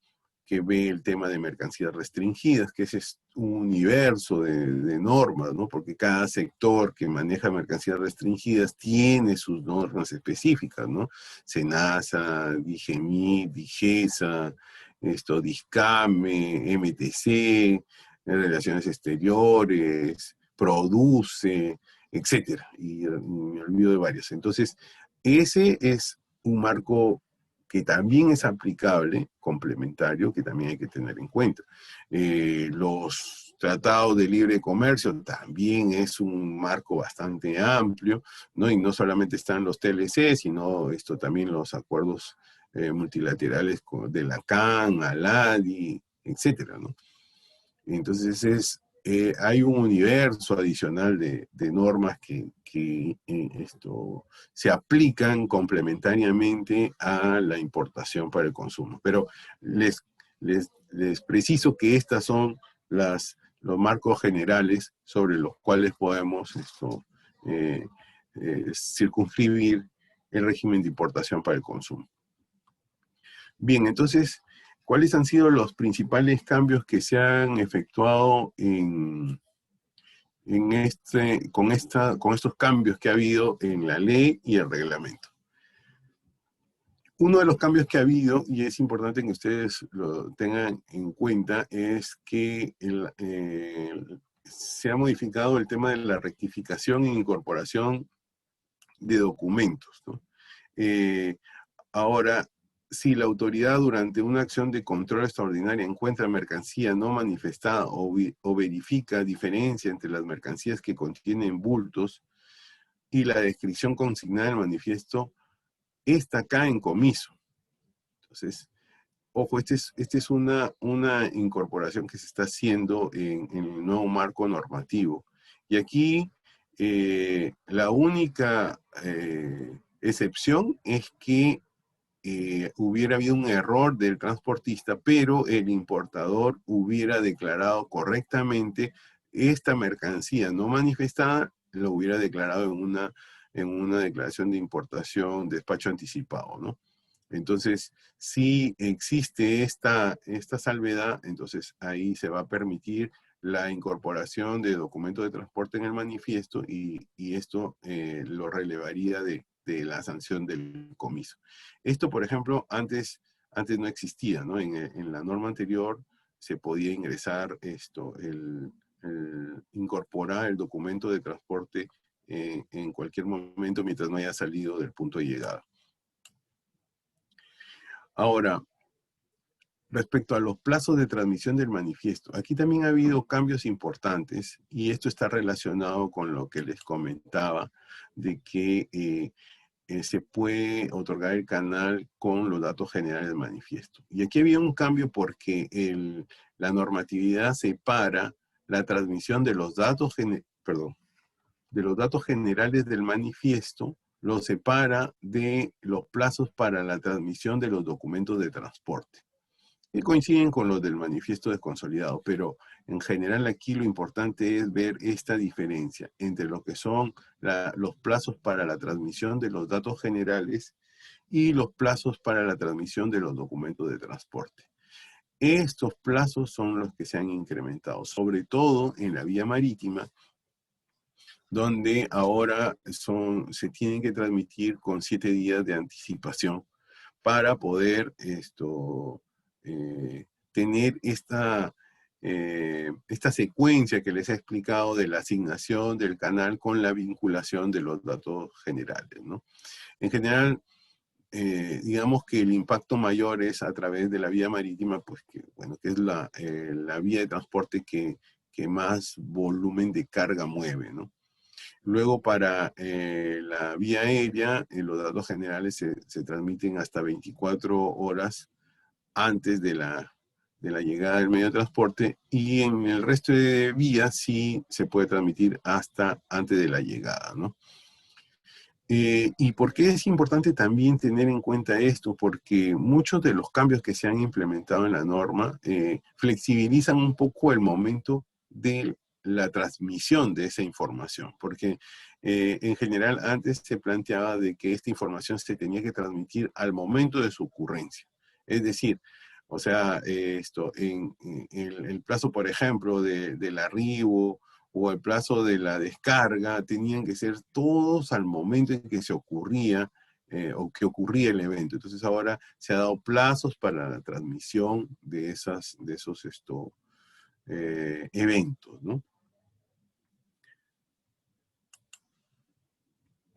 ve el tema de mercancías restringidas, que ese es un universo de normas, ¿no? Porque cada sector que maneja mercancías restringidas tiene sus normas específicas, ¿no? SENASA, DIGEMIT, DIGESA, DISCAME, MTC, Relaciones Exteriores, Produce, etcétera, y me olvido de varias. Entonces, ese es un marco que también es aplicable, complementario, que también hay que tener en cuenta. Los tratados de libre comercio también es un marco bastante amplio, ¿no? Y no solamente están los TLC, sino también los acuerdos multilaterales de la CAN, ALADI, etcétera, ¿no? Entonces hay un universo adicional de normas que se aplican complementariamente a la importación para el consumo. Pero les preciso que estas son los marcos generales sobre los cuales podemos circunscribir el régimen de importación para el consumo. Bien, entonces, ¿cuáles han sido los principales cambios que se han efectuado con estos cambios que ha habido en la ley y el reglamento? Uno de los cambios que ha habido, y es importante que ustedes lo tengan en cuenta, es que se ha modificado el tema de la rectificación e incorporación de documentos, ¿no? Ahora, si la autoridad durante una acción de control extraordinaria encuentra mercancía no manifestada o verifica diferencia entre las mercancías que contienen bultos y la descripción consignada en el manifiesto, esta cae en comiso. Entonces, ojo, esta es una incorporación que se está haciendo en el nuevo marco normativo. Y aquí la única excepción es que hubiera habido un error del transportista, pero el importador hubiera declarado correctamente esta mercancía no manifestada, lo hubiera declarado en una declaración de importación, despacho anticipado, ¿no? Entonces, si existe esta salvedad, entonces ahí se va a permitir la incorporación de documentos de transporte en el manifiesto y esto lo relevaría de la sanción del comiso. Esto, por ejemplo, antes no existía, ¿no? En la norma anterior se podía ingresar incorporar el documento de transporte en cualquier momento mientras no haya salido del punto de llegada. Ahora, respecto a los plazos de transmisión del manifiesto, aquí también ha habido cambios importantes y esto está relacionado con lo que les comentaba de que se puede otorgar el canal con los datos generales del manifiesto. Y aquí había un cambio porque la normatividad separa la transmisión de los datos, de los datos generales del manifiesto, lo separa de los plazos para la transmisión de los documentos de transporte. Y coinciden con los del manifiesto desconsolidado, pero en general aquí lo importante es ver esta diferencia entre lo que son los plazos para la transmisión de los datos generales y los plazos para la transmisión de los documentos de transporte. Estos plazos son los que se han incrementado, sobre todo en la vía marítima, donde ahora se tienen que transmitir con 7 días de anticipación para poder tener esta secuencia que les he explicado de la asignación del canal con la vinculación de los datos generales, ¿no? En general, digamos que el impacto mayor es a través de la vía marítima, pues que es la vía de transporte que más volumen de carga mueve, ¿no? Luego para la vía aérea, los datos generales se transmiten hasta 24 horas antes de la llegada del medio de transporte, y en el resto de vías sí se puede transmitir hasta antes de la llegada, ¿no? ¿Y por qué es importante también tener en cuenta esto? Porque muchos de los cambios que se han implementado en la norma flexibilizan un poco el momento de la transmisión de esa información, porque en general antes se planteaba de que esta información se tenía que transmitir al momento de su ocurrencia. Es decir, o sea, el plazo, por ejemplo, del arribo o el plazo de la descarga, tenían que ser todos al momento en que se ocurría o que ocurría el evento. Entonces ahora se ha dado plazos para la transmisión de esos eventos, ¿no?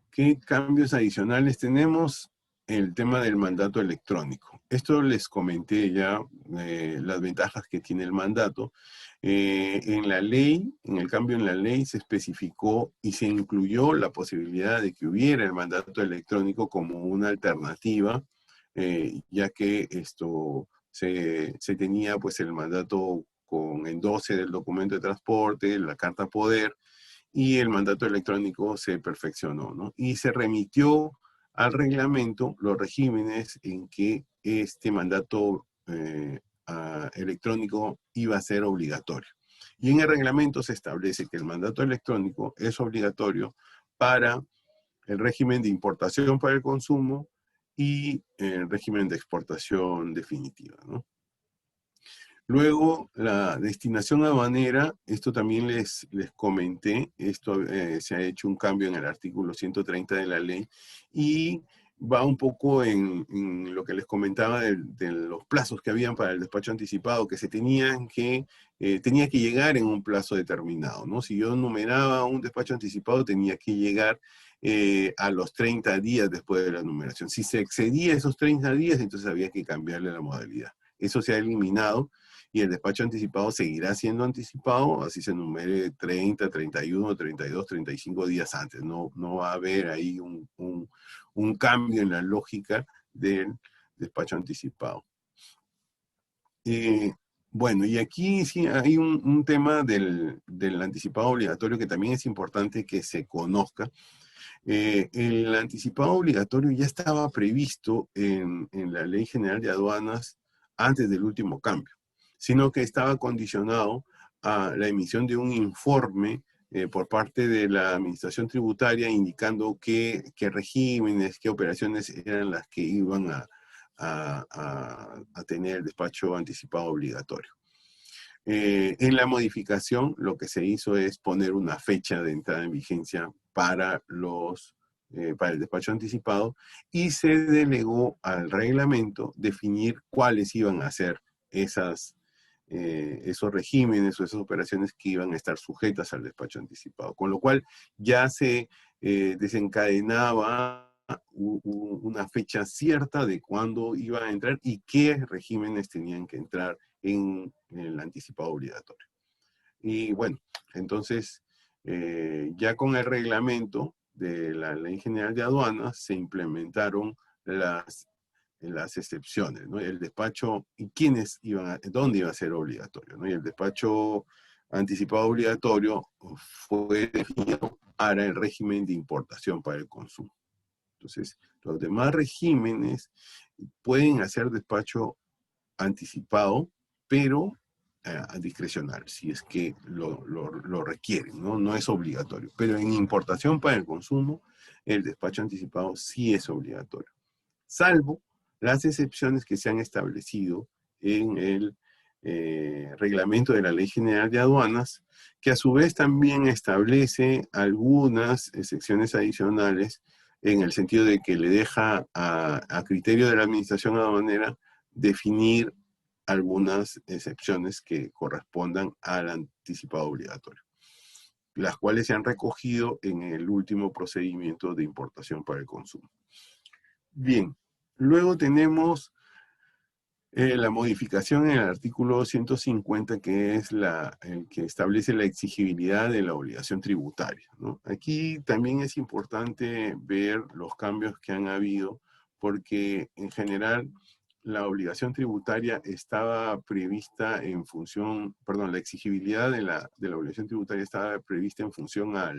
¿Qué cambios adicionales tenemos? El tema del mandato electrónico. Esto les comenté ya, las ventajas que tiene el mandato. En la ley, en el cambio en la ley, se especificó y se incluyó la posibilidad de que hubiera el mandato electrónico como una alternativa, ya que se tenía pues el mandato con endose del documento de transporte, la carta poder, y el mandato electrónico se perfeccionó, ¿no? Y se remitió al reglamento los regímenes en que este mandato electrónico iba a ser obligatorio. Y en el reglamento se establece que el mandato electrónico es obligatorio para el régimen de importación para el consumo y el régimen de exportación definitiva, ¿no? Luego, la destinación aduanera, esto también les comenté, esto se ha hecho un cambio en el artículo 130 de la ley, y va un poco en lo que les comentaba de los plazos que habían para el despacho anticipado, que tenía que llegar en un plazo determinado, ¿no? Si yo numeraba un despacho anticipado, tenía que llegar a los 30 días después de la numeración. Si se excedía esos 30 días, entonces había que cambiarle la modalidad. Eso se ha eliminado y el despacho anticipado seguirá siendo anticipado, así se numere 30, 31, 32, 35 días antes. No va a haber ahí un cambio en la lógica del despacho anticipado. Bueno, y aquí sí hay un tema del anticipado obligatorio que también es importante que se conozca. El anticipado obligatorio ya estaba previsto en la Ley General de Aduanas antes del último cambio, sino que estaba condicionado a la emisión de un informe por parte de la Administración Tributaria indicando qué regímenes, qué operaciones eran las que iban a tener el despacho anticipado obligatorio. En la modificación, lo que se hizo es poner una fecha de entrada en vigencia para el despacho anticipado y se delegó al reglamento definir cuáles iban a ser esos regímenes o esas operaciones que iban a estar sujetas al despacho anticipado. Con lo cual ya se desencadenaba una fecha cierta de cuándo iba a entrar y qué regímenes tenían que entrar en el anticipado obligatorio. Y bueno, entonces ya con el reglamento de la Ley General de Aduanas se implementaron las excepciones, ¿no? El despacho y dónde iba a ser obligatorio, ¿no? Y el despacho anticipado obligatorio fue definido para el régimen de importación para el consumo. Entonces, los demás regímenes pueden hacer despacho anticipado, pero discrecional, si es que lo requieren, ¿no? No es obligatorio. Pero en importación para el consumo, el despacho anticipado sí es obligatorio, salvo las excepciones que se han establecido en el reglamento de la Ley General de Aduanas, que a su vez también establece algunas excepciones adicionales en el sentido de que le deja a criterio de la Administración Aduanera definir algunas excepciones que correspondan al anticipado obligatorio, las cuales se han recogido en el último procedimiento de importación para el consumo. Bien, luego tenemos la modificación en el artículo 150, que es el que establece la exigibilidad de la obligación tributaria, ¿no? Aquí también es importante ver los cambios que han habido, porque en general la obligación tributaria estaba prevista en función, perdón, la exigibilidad de la obligación tributaria estaba prevista en función a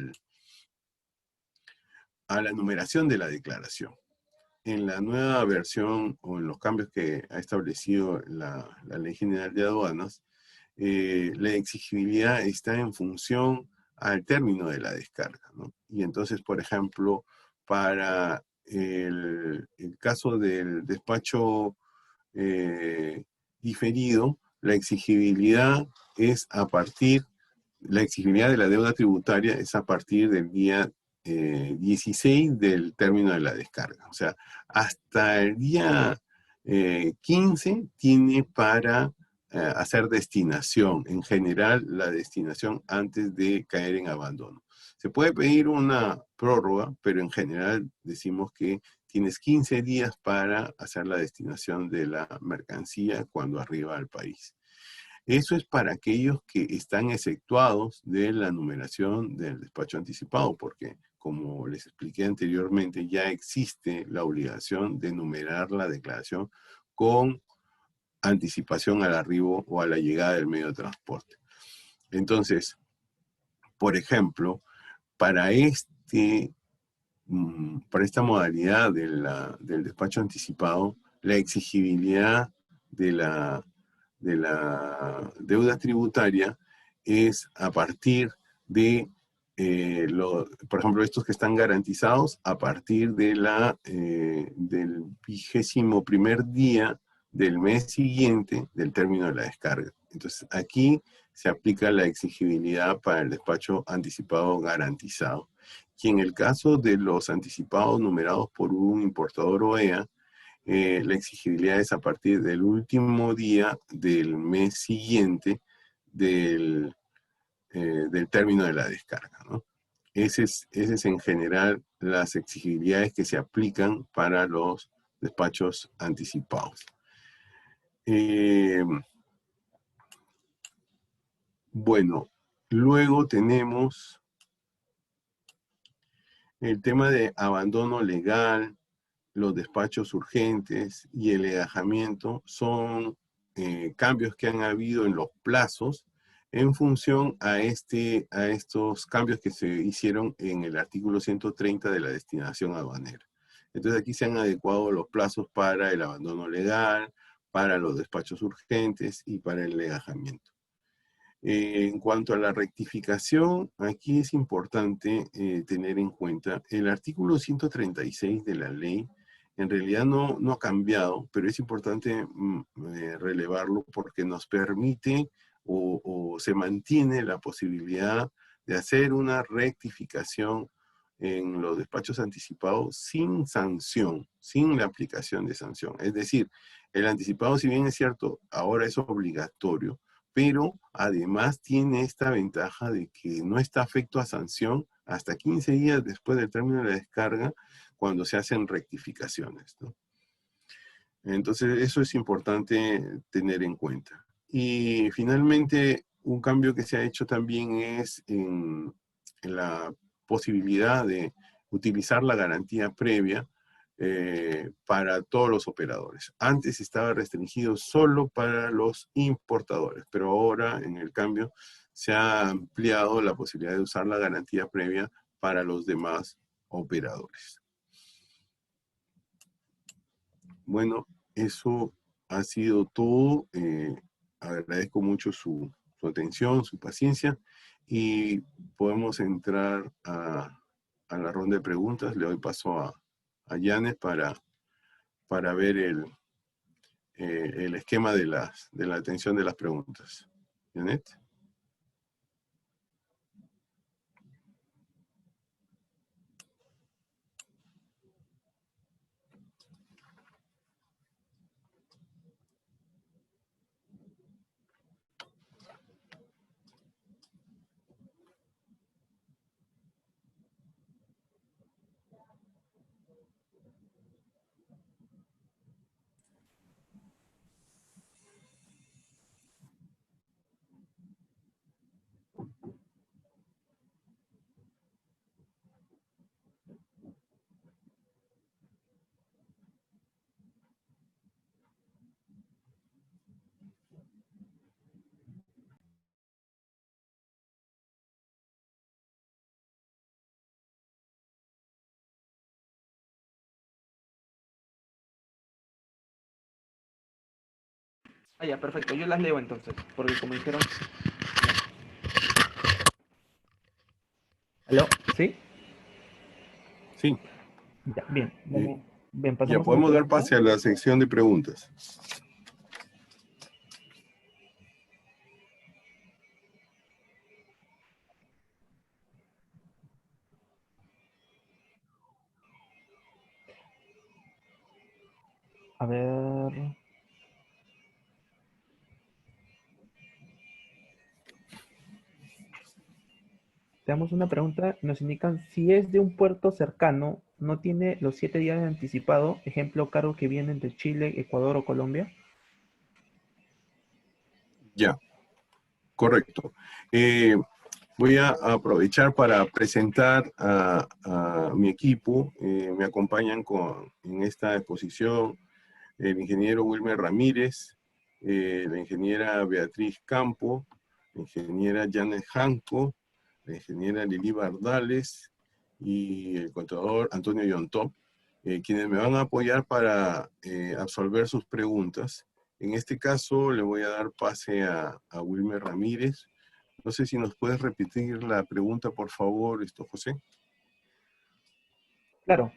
la numeración de la declaración. En la nueva versión o en los cambios que ha establecido la Ley General de Aduanas, la exigibilidad está en función al término de la descarga, ¿no? Y entonces, por ejemplo, para el caso del despacho diferido, la exigibilidad la exigibilidad de la deuda tributaria es a partir del día 16 del término de la descarga. O sea, hasta el día 15 tiene para hacer destinación. En general, la destinación antes de caer en abandono. Se puede pedir una prórroga, pero en general decimos que tienes 15 días para hacer la destinación de la mercancía cuando arriba al país. Eso es para aquellos que están exceptuados de la numeración del despacho anticipado, porque como les expliqué anteriormente, ya existe la obligación de numerar la declaración con anticipación al arribo o a la llegada del medio de transporte. Entonces, por ejemplo, para esta modalidad del despacho anticipado, la exigibilidad de la deuda tributaria es a partir de, por ejemplo, estos que están garantizados a partir de del 21º día del mes siguiente del término de la descarga. Entonces, aquí se aplica la exigibilidad para el despacho anticipado garantizado. Y en el caso de los anticipados numerados por un importador OEA, la exigibilidad es a partir del último día del mes siguiente del término de la descarga, ¿no? Ese es en general las exigibilidades que se aplican para los despachos anticipados. Bueno, luego tenemos el tema de abandono legal, los despachos urgentes y el legajamiento. Son cambios que han habido en los plazos en función a estos cambios que se hicieron en el artículo 130 de la destinación aduanera. Entonces aquí se han adecuado los plazos para el abandono legal, para los despachos urgentes y para el legajamiento. En cuanto a la rectificación, aquí es importante tener en cuenta el artículo 136 de la ley. En realidad no ha cambiado, pero es importante relevarlo porque nos permite o se mantiene la posibilidad de hacer una rectificación en los despachos anticipados sin sanción, sin la aplicación de sanción. Es decir, el anticipado, si bien es cierto, ahora es obligatorio, pero además tiene esta ventaja de que no está afecto a sanción hasta 15 días después del término de la descarga, cuando se hacen rectificaciones, ¿no? Entonces, eso es importante tener en cuenta. Y finalmente, un cambio que se ha hecho también es en la posibilidad de utilizar la garantía previa para todos los operadores. Antes estaba restringido solo para los importadores, pero ahora en el cambio se ha ampliado la posibilidad de usar la garantía previa para los demás operadores. Bueno, eso ha sido todo. Agradezco mucho su atención, su paciencia, y podemos entrar a la ronda de preguntas. Le doy paso a Janet para ver el esquema de la atención de las preguntas. Janet. Ah, ya, perfecto. Yo las leo entonces, porque como dijeron... ¿Aló? ¿Sí? Sí. Ya, bien. Eh, Bien, ya pasamos a la podemos dar pregunta. pase a la sección de preguntas. A ver... Tenemos una pregunta, nos indican si es de un puerto cercano, no tiene los 7 días de anticipado, ejemplo, cargos que vienen de Chile, Ecuador o Colombia. Ya, correcto. Voy a aprovechar para presentar a mi equipo. Me acompañan en esta exposición el ingeniero Wilmer Ramírez, la ingeniera Beatriz Campo, la ingeniera Janet Janco, la ingeniera Lili Bardales y el contador Antonio Yontop, quienes me van a apoyar para absolver sus preguntas. En este caso le voy a dar pase a Wilmer Ramírez. No sé si nos puedes repetir la pregunta, por favor, José. Claro,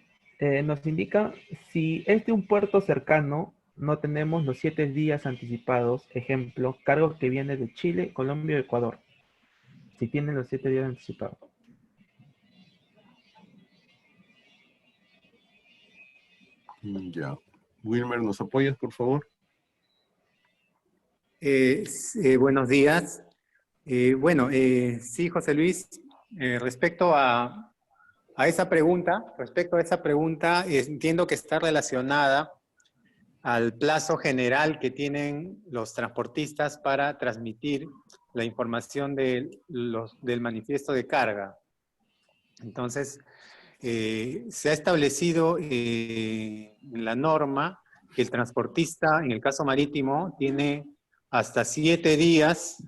nos indica si es de un puerto cercano, no tenemos los 7 días anticipados, ejemplo, cargo que viene de Chile, Colombia o Ecuador, si tienen los 7 días anticipados. Ya. Wilmer, ¿nos apoyas, por favor? Buenos días. Sí, José Luis, respecto a esa pregunta, entiendo que está relacionada al plazo general que tienen los transportistas para transmitir la información del manifiesto de carga. Entonces, se ha establecido en la norma que el transportista, en el caso marítimo, tiene hasta 7 días,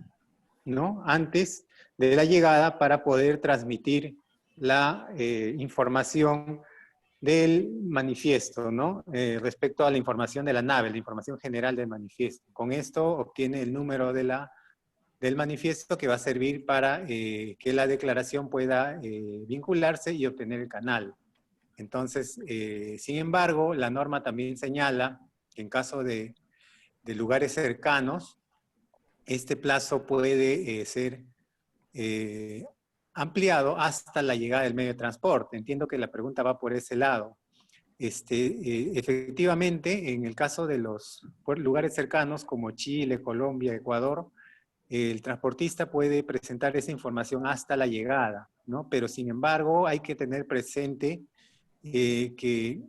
¿no?, antes de la llegada para poder transmitir la información del manifiesto, ¿no? Respecto a la información de la nave, la información general del manifiesto. Con esto obtiene el número del manifiesto que va a servir para que la declaración pueda vincularse y obtener el canal. Entonces, sin embargo, la norma también señala que en caso de lugares cercanos, este plazo puede ser ampliado hasta la llegada del medio de transporte. Entiendo que la pregunta va por ese lado. Efectivamente, en el caso de los lugares cercanos como Chile, Colombia, Ecuador, el transportista puede presentar esa información hasta la llegada, ¿no? Pero sin embargo, hay que tener presente que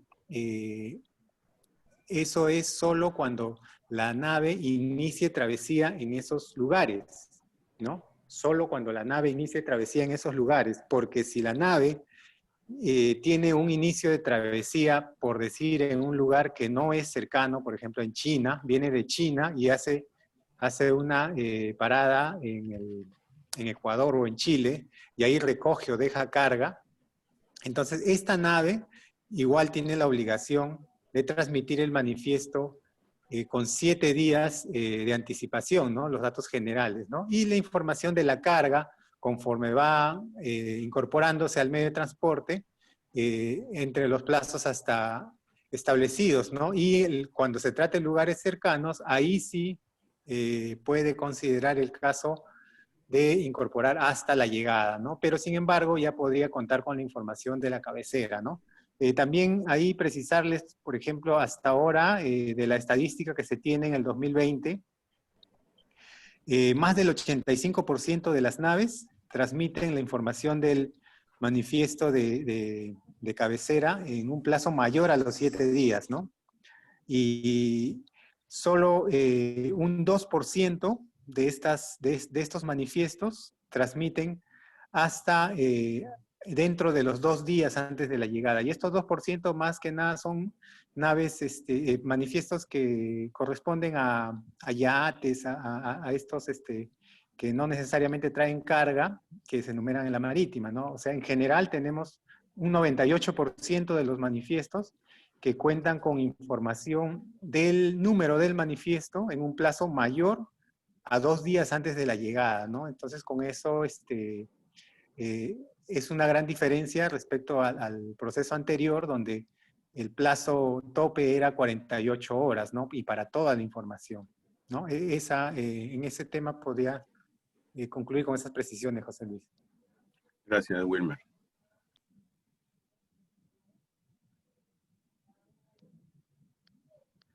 eso es solo cuando la nave inicie travesía en esos lugares, ¿no? Solo cuando la nave inicie travesía en esos lugares, porque si la nave tiene un inicio de travesía, por decir, en un lugar que no es cercano, por ejemplo en China, viene de China y hace una parada en Ecuador o en Chile, y ahí recoge o deja carga, entonces esta nave igual tiene la obligación de transmitir el manifiesto con 7 días de anticipación, ¿no? Los datos generales, ¿no? Y la información de la carga, conforme va incorporándose al medio de transporte, entre los plazos hasta establecidos, ¿no? Y cuando se trata de lugares cercanos, ahí sí puede considerar el caso de incorporar hasta la llegada, ¿no? Pero sin embargo ya podría contar con la información de la cabecera, ¿no? También ahí precisarles, por ejemplo, hasta ahora, de la estadística que se tiene en el 2020, más del 85% de las naves transmiten la información del manifiesto de cabecera en un plazo mayor a los 7 días, ¿no? Y solo un 2% de estos manifiestos transmiten hasta dentro de los 2 días antes de la llegada. Y estos 2% más que nada son naves, manifiestos que corresponden a yates, a estos que no necesariamente traen carga, que se enumeran en la marítima, ¿no? O sea, en general tenemos un 98% de los manifiestos que cuentan con información del número del manifiesto en un plazo mayor a 2 días antes de la llegada, ¿no? Entonces, con eso es una gran diferencia respecto al proceso anterior, donde el plazo tope era 48 horas, ¿no? Y para toda la información, ¿no? En ese tema podría concluir con esas precisiones, José Luis. Gracias, Wilmer.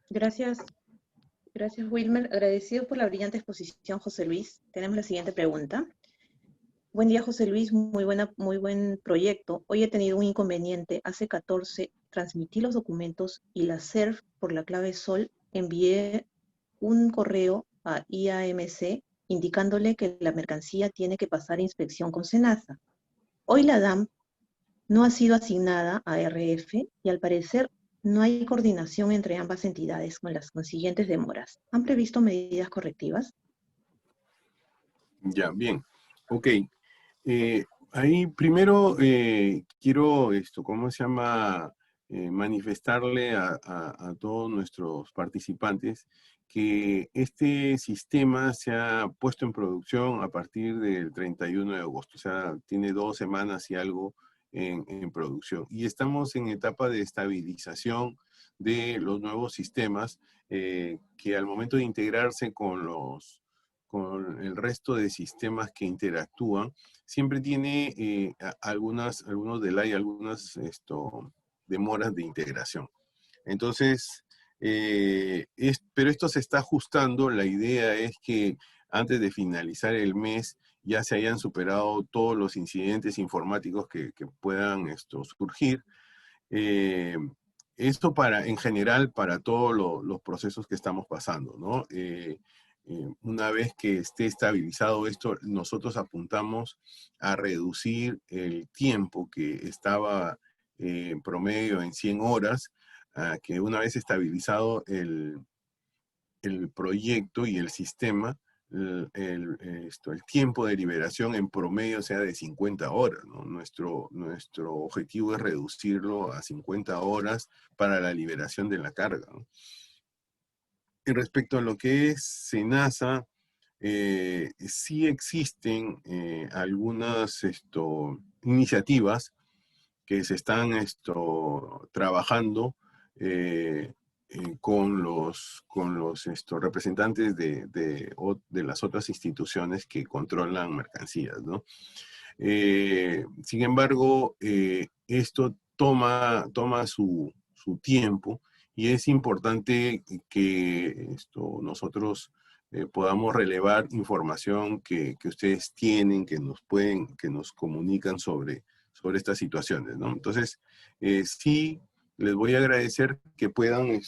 Gracias, gracias Wilmer. Agradecido por la brillante exposición, José Luis. Tenemos la siguiente pregunta. Buen día, José Luis. Muy buen proyecto. Hoy he tenido un inconveniente. Hace 14 transmití los documentos y la SERF por la clave SOL envié un correo a IAMC indicándole que la mercancía tiene que pasar inspección con SENASA. Hoy la DAM no ha sido asignada a RF y al parecer no hay coordinación entre ambas entidades con las consiguientes demoras. ¿Han previsto medidas correctivas? Ya, bien. Ok. Ahí primero quiero, ¿cómo se llama? Manifestarle a todos nuestros participantes que este sistema se ha puesto en producción a partir del 31 de agosto. O sea, tiene 2 semanas y algo en producción. Y estamos en etapa de estabilización de los nuevos sistemas que al momento de integrarse con el resto de sistemas que interactúan, siempre tiene algunos delay, algunas demoras de integración. Entonces, pero esto se está ajustando. La idea es que antes de finalizar el mes ya se hayan superado todos los incidentes informáticos que puedan surgir. Esto en general para todos los procesos que estamos pasando, ¿no? Una vez que esté estabilizado esto, nosotros apuntamos a reducir el tiempo que estaba en promedio en 100 horas, a que una vez estabilizado el proyecto y el sistema, el tiempo de liberación en promedio sea de 50 horas, ¿no? Nuestro objetivo es reducirlo a 50 horas para la liberación de la carga, ¿no? Y respecto a lo que es SENASA, sí existen algunas iniciativas que se están trabajando con los representantes de las otras instituciones que controlan mercancías, ¿no? Sin embargo, esto toma su tiempo, y es importante que nosotros podamos relevar información que ustedes tienen, que nos comunican sobre estas situaciones, ¿no? Entonces, sí, les voy a agradecer que puedan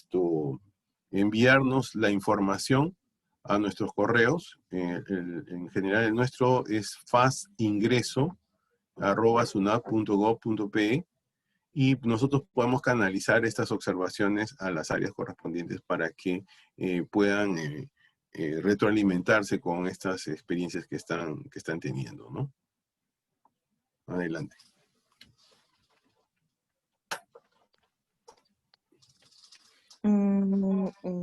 enviarnos la información a nuestros correos. En general, el nuestro es fasingreso@sunap.gov.pe, y nosotros podemos canalizar estas observaciones a las áreas correspondientes para que puedan retroalimentarse con estas experiencias que están teniendo, ¿no? Adelante.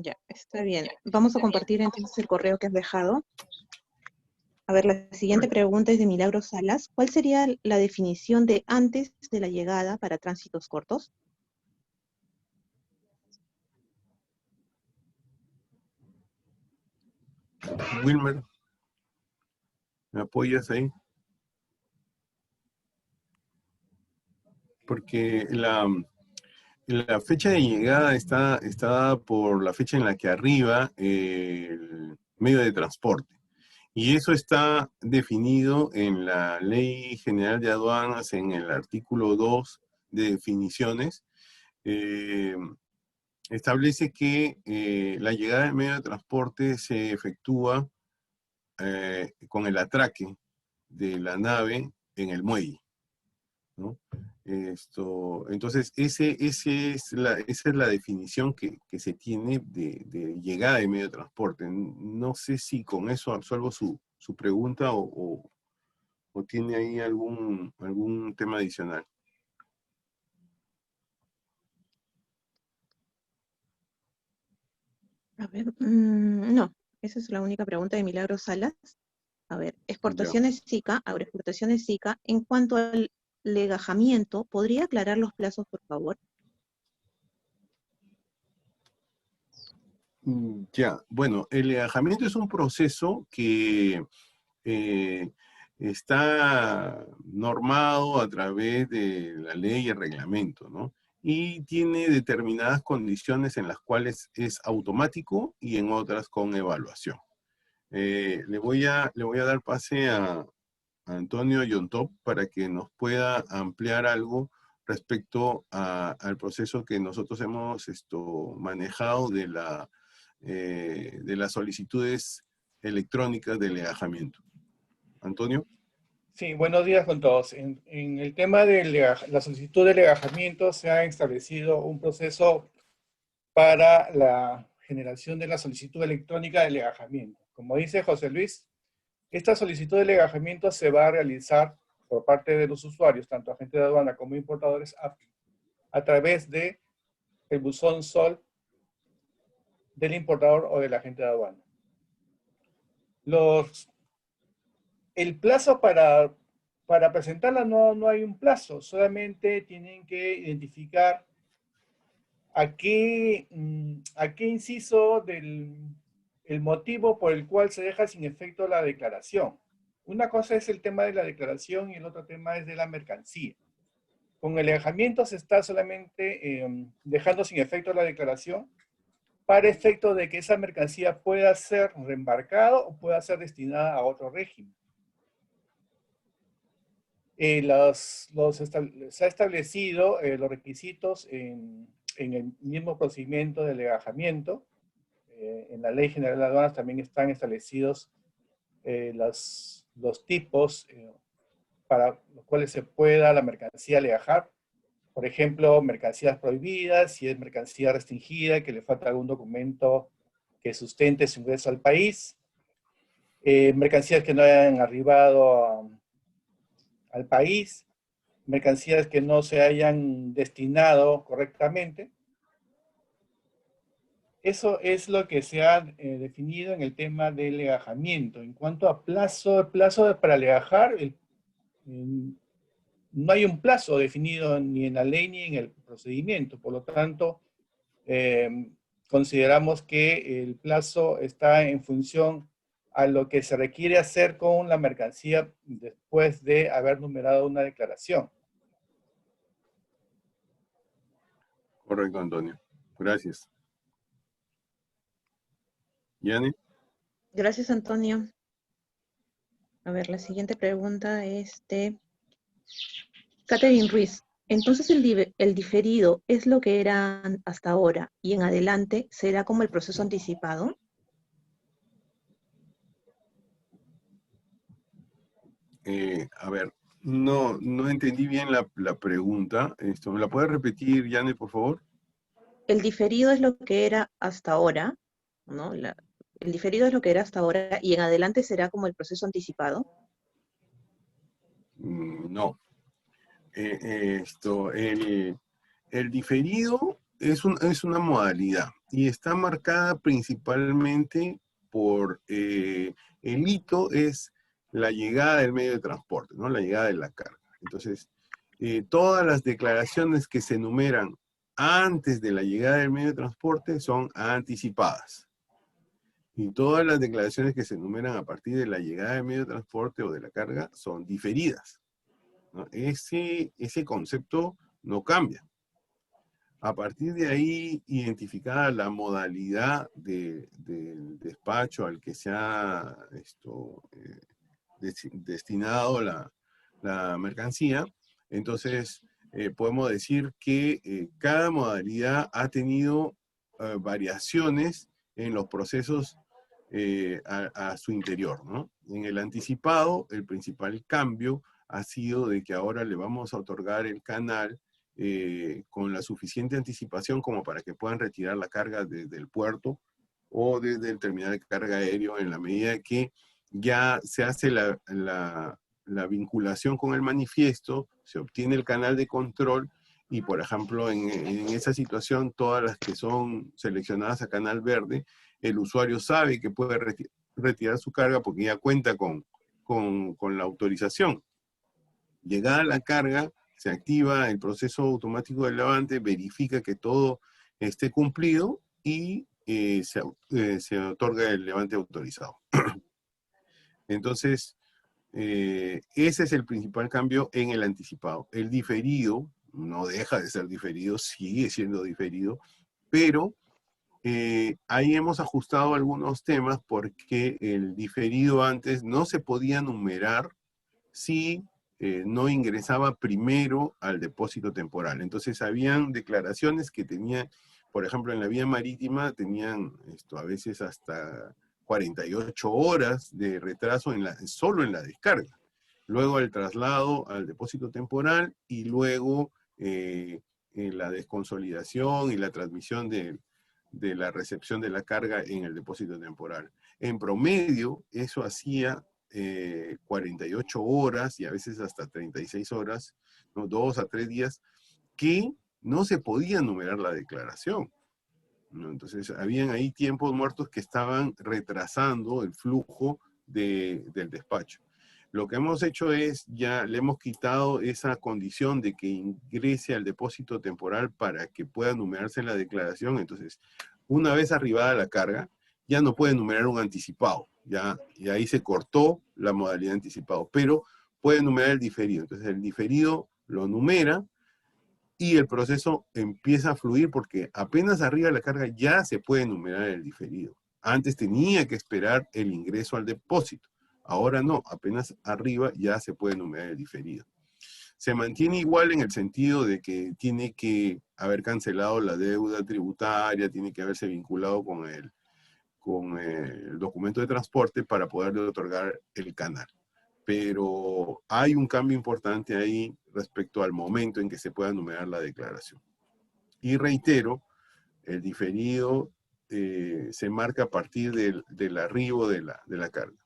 Ya, está bien. Vamos a compartir entonces el correo que has dejado. A ver, la siguiente pregunta es de Milagro Salas. ¿Cuál sería la definición de antes de la llegada para tránsitos cortos? Wilmer, ¿me apoyas ahí? Porque la fecha de llegada está por la fecha en la que arriba el medio de transporte. Y eso está definido en la Ley General de Aduanas, en el artículo 2 de definiciones. Establece que la llegada del medio de transporte se efectúa con el atraque de la nave en el muelle, ¿no? Entonces, esa es la definición que se tiene de llegada de medio de transporte. No sé si con eso absuelvo su pregunta o tiene ahí algún tema adicional. A ver, no, esa es la única pregunta de Milagro Salas. A ver, exportaciones SICA, agroexportaciones SICA, en cuanto al legajamiento, ¿podría aclarar los plazos, por favor? Ya, bueno, el legajamiento es un proceso que está normado a través de la ley y el reglamento, ¿no? Y tiene determinadas condiciones en las cuales es automático y en otras con evaluación. Le voy a dar pase a Antonio Yontop para que nos pueda ampliar algo respecto al proceso que nosotros hemos manejado de las solicitudes electrónicas de legajamiento. Antonio. Sí, buenos días con todos. En el tema de la solicitud de legajamiento se ha establecido un proceso para la generación de la solicitud electrónica de legajamiento. Como dice José Luis, esta solicitud de legajamiento se va a realizar por parte de los usuarios, tanto agentes de aduana como importadores, a través de el buzón SOL del importador o del agente de aduana. El plazo para presentarla no hay un plazo, solamente tienen que identificar a qué inciso el motivo por el cual se deja sin efecto la declaración. Una cosa es el tema de la declaración y el otro tema es de la mercancía. Con el alejamiento se está solamente dejando sin efecto la declaración para efecto de que esa mercancía pueda ser reembarcada o pueda ser destinada a otro régimen. Se ha establecido los requisitos en el mismo procedimiento de legajamiento. En la Ley General de Aduanas también están establecidos los tipos para los cuales se pueda la mercancía legajar. Por ejemplo, mercancías prohibidas, si es mercancía restringida, que le falta algún documento que sustente su ingreso al país. Mercancías que no hayan arribado al país, mercancías que no se hayan destinado correctamente. Eso es lo que se ha definido en el tema del legajamiento. En cuanto a plazo para legajar, no hay un plazo definido ni en la ley ni en el procedimiento. Por lo tanto, consideramos que el plazo está en función a lo que se requiere hacer con la mercancía después de haber numerado una declaración. Correcto, Antonio. Gracias. Yani. Gracias, Antonio. A ver, la siguiente pregunta es de Catherine Ruiz. Entonces, el diferido es lo que era hasta ahora y en adelante será como el proceso anticipado. A ver, no entendí bien la pregunta. ¿Me la puedes repetir, Yani, por favor? El diferido es lo que era hasta ahora, ¿no? El diferido es lo que era hasta ahora y en adelante será como el proceso anticipado. No. El diferido es una modalidad y está marcada principalmente por el hito es la llegada del medio de transporte, ¿no? La llegada de la carga. Entonces, todas las declaraciones que se enumeran antes de la llegada del medio de transporte son anticipadas. Y todas las declaraciones que se enumeran a partir de la llegada del medio de transporte o de la carga son diferidas, ¿no? Ese concepto no cambia. A partir de ahí, identificada la modalidad del despacho al que se ha destinado la mercancía, entonces podemos decir que cada modalidad ha tenido variaciones en los procesos a su interior, ¿no? En el anticipado, el principal cambio ha sido de que ahora le vamos a otorgar el canal con la suficiente anticipación como para que puedan retirar la carga desde el puerto o desde el terminal de carga aéreo en la medida que ya se hace la vinculación con el manifiesto, se obtiene el canal de control y, por ejemplo, en esa situación, todas las que son seleccionadas a canal verde, el usuario sabe que puede retirar su carga porque ya cuenta con la autorización. Llegada la carga, se activa el proceso automático del levante, verifica que todo esté cumplido y se otorga el levante autorizado. Entonces, ese es el principal cambio en el anticipado. El diferido no deja de ser diferido, sigue siendo diferido, pero ahí hemos ajustado algunos temas porque el diferido antes no se podía numerar si no ingresaba primero al depósito temporal. Entonces habían declaraciones que tenían, por ejemplo, en la vía marítima tenían a veces hasta 48 horas de retraso solo en la descarga. Luego el traslado al depósito temporal y luego en la desconsolidación y la transmisión de la recepción de la carga en el depósito temporal. En promedio, eso hacía 48 horas y a veces hasta 36 horas, ¿no? 2 a 3 días, que no se podía numerar la declaración, ¿no? Entonces, habían ahí tiempos muertos que estaban retrasando el flujo del despacho. Lo que hemos hecho es, ya le hemos quitado esa condición de que ingrese al depósito temporal para que pueda numerarse en la declaración. Entonces, una vez arribada la carga, ya no puede numerar un anticipado. Ya, y ahí se cortó la modalidad anticipado, pero puede numerar el diferido. Entonces, el diferido lo numera y el proceso empieza a fluir porque apenas arriba la carga ya se puede numerar el diferido. Antes tenía que esperar el ingreso al depósito. Ahora no, apenas arriba ya se puede numerar el diferido. Se mantiene igual en el sentido de que tiene que haber cancelado la deuda tributaria, tiene que haberse vinculado con el documento de transporte para poderle otorgar el canal. Pero hay un cambio importante ahí respecto al momento en que se pueda numerar la declaración. Y reitero, el diferido se marca a partir del arribo de la carga.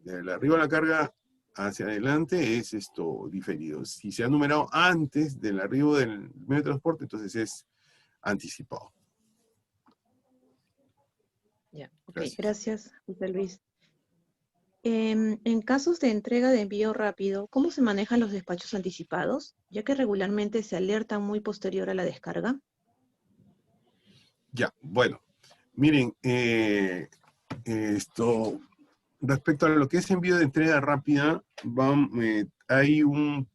Del arribo de la carga hacia adelante es esto diferido. Si se ha numerado antes del arribo del medio de transporte, entonces es anticipado. Ya, ok, Gracias. gracias, José Luis. En casos de entrega de envío rápido, ¿cómo se manejan los despachos anticipados? Ya que regularmente se alertan muy posterior a la descarga. Ya, bueno, miren, respecto a lo que es envío de entrega rápida, hay un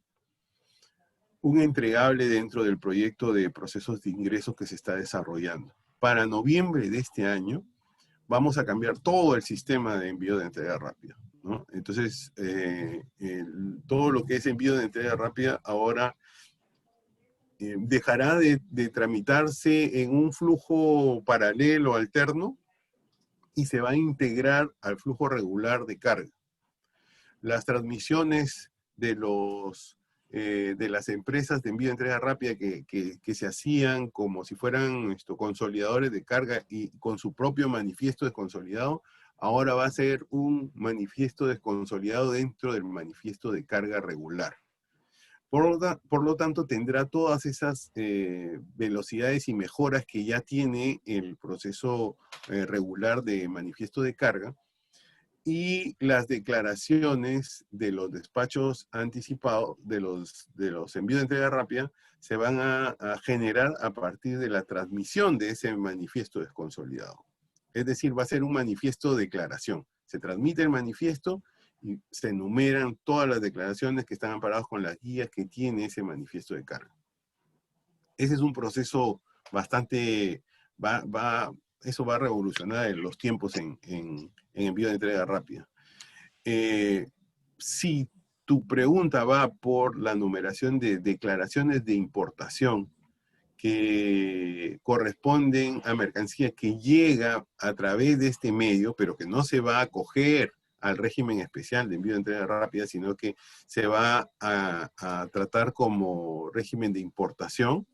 entregable dentro del proyecto de procesos de ingresos que se está desarrollando. Para noviembre de este año, vamos a cambiar todo el sistema de envío de entrega rápida, ¿no? Entonces, todo lo que es envío de entrega rápida ahora dejará de tramitarse en un flujo paralelo, alterno, y se va a integrar al flujo regular de carga. Las transmisiones de las empresas de envío de entrega rápida que se hacían como si fueran consolidadores de carga y con su propio manifiesto desconsolidado, ahora va a ser un manifiesto desconsolidado dentro del manifiesto de carga regular. Por lo tanto, tendrá todas esas velocidades y mejoras que ya tiene el proceso regular de manifiesto de carga, y las declaraciones de los despachos anticipados, de los envíos de entrega rápida, se van a generar a partir de la transmisión de ese manifiesto desconsolidado. Es decir, va a ser un manifiesto de declaración. Se transmite el manifiesto y se enumeran todas las declaraciones que están amparadas con las guías que tiene ese manifiesto de carga. Ese es un proceso bastante, eso va a revolucionar los tiempos en envío de entrega rápida. Si tu pregunta va por la numeración de declaraciones de importación que corresponden a mercancía que llega a través de este medio, pero que no se va a acoger al régimen especial de envío de entrega rápida, sino que se va a tratar como régimen de importación,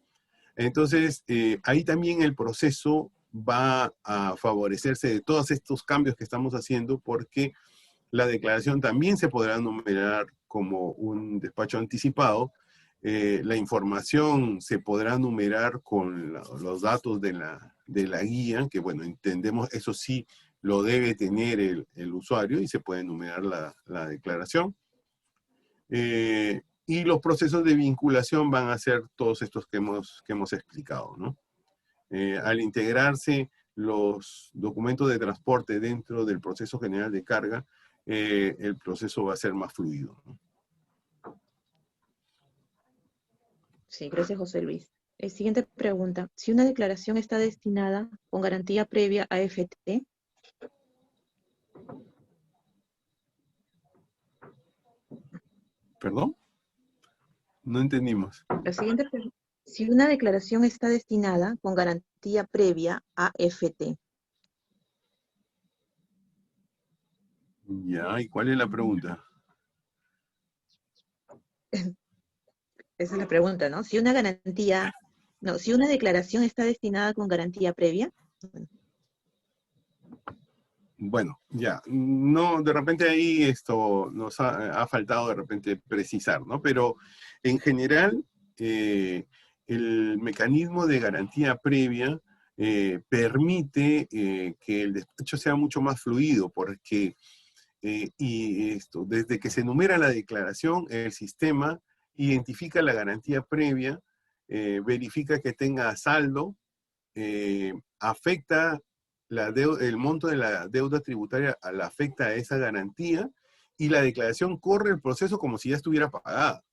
entonces ahí también el proceso va a favorecerse de todos estos cambios que estamos haciendo, porque la declaración también se podrá numerar como un despacho anticipado, la información se podrá numerar con los datos de la guía, que bueno, entendemos, eso sí lo debe tener el usuario y se puede numerar la declaración. Y los procesos de vinculación van a ser todos estos que hemos explicado, ¿no? Al integrarse los documentos de transporte dentro del proceso general de carga, el proceso va a ser más fluido, ¿no? Sí, gracias, José Luis. Siguiente pregunta. Si una declaración está destinada con garantía previa a FT, ¿Perdón? No entendimos. la siguiente pregunta. Si una declaración está destinada con garantía previa a FT. Ya, ¿y cuál es la pregunta? Esa es la pregunta, ¿no? Si una declaración está destinada con garantía previa. Bueno, ya, no, de repente ahí esto nos ha faltado de repente precisar, ¿no? Pero en general, el mecanismo de garantía previa permite que el despacho sea mucho más fluido, porque desde que se enumera la declaración, el sistema identifica la garantía previa, verifica que tenga saldo, afecta el monto de la deuda tributaria, afecta a esa garantía, y la declaración corre el proceso como si ya estuviera pagada,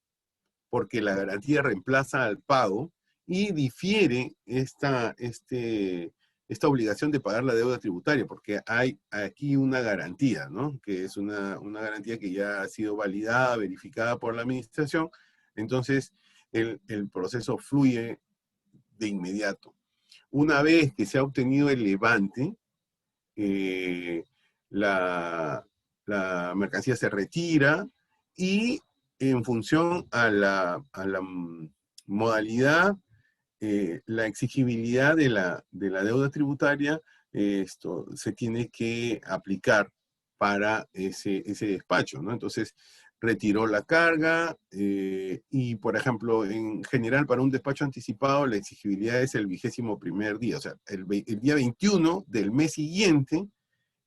porque la garantía reemplaza al pago y difiere esta obligación de pagar la deuda tributaria, porque hay aquí una garantía, ¿no? Que es una garantía que ya ha sido validada, verificada por la administración. Entonces, el proceso fluye de inmediato. Una vez que se ha obtenido el levante, la mercancía se retira y en función a la modalidad, la exigibilidad de la deuda tributaria, se tiene que aplicar para ese despacho, ¿no? Entonces, retiró la carga y, por ejemplo, en general para un despacho anticipado la exigibilidad es el 21º día, o sea, el día 21 del mes siguiente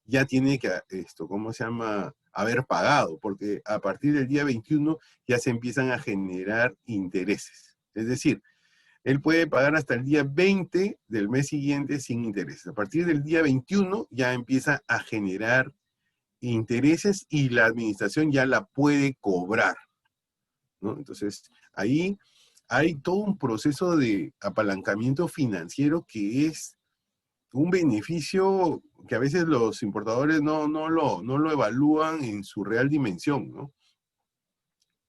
ya tiene que, ¿cómo se llama?, haber pagado, porque a partir del día 21 ya se empiezan a generar intereses. Es decir, él puede pagar hasta el día 20 del mes siguiente sin intereses. A partir del día 21 ya empieza a generar intereses y la administración ya la puede cobrar, ¿no? Entonces, ahí hay todo un proceso de apalancamiento financiero que es un beneficio que a veces los importadores no lo evalúan en su real dimensión, ¿no?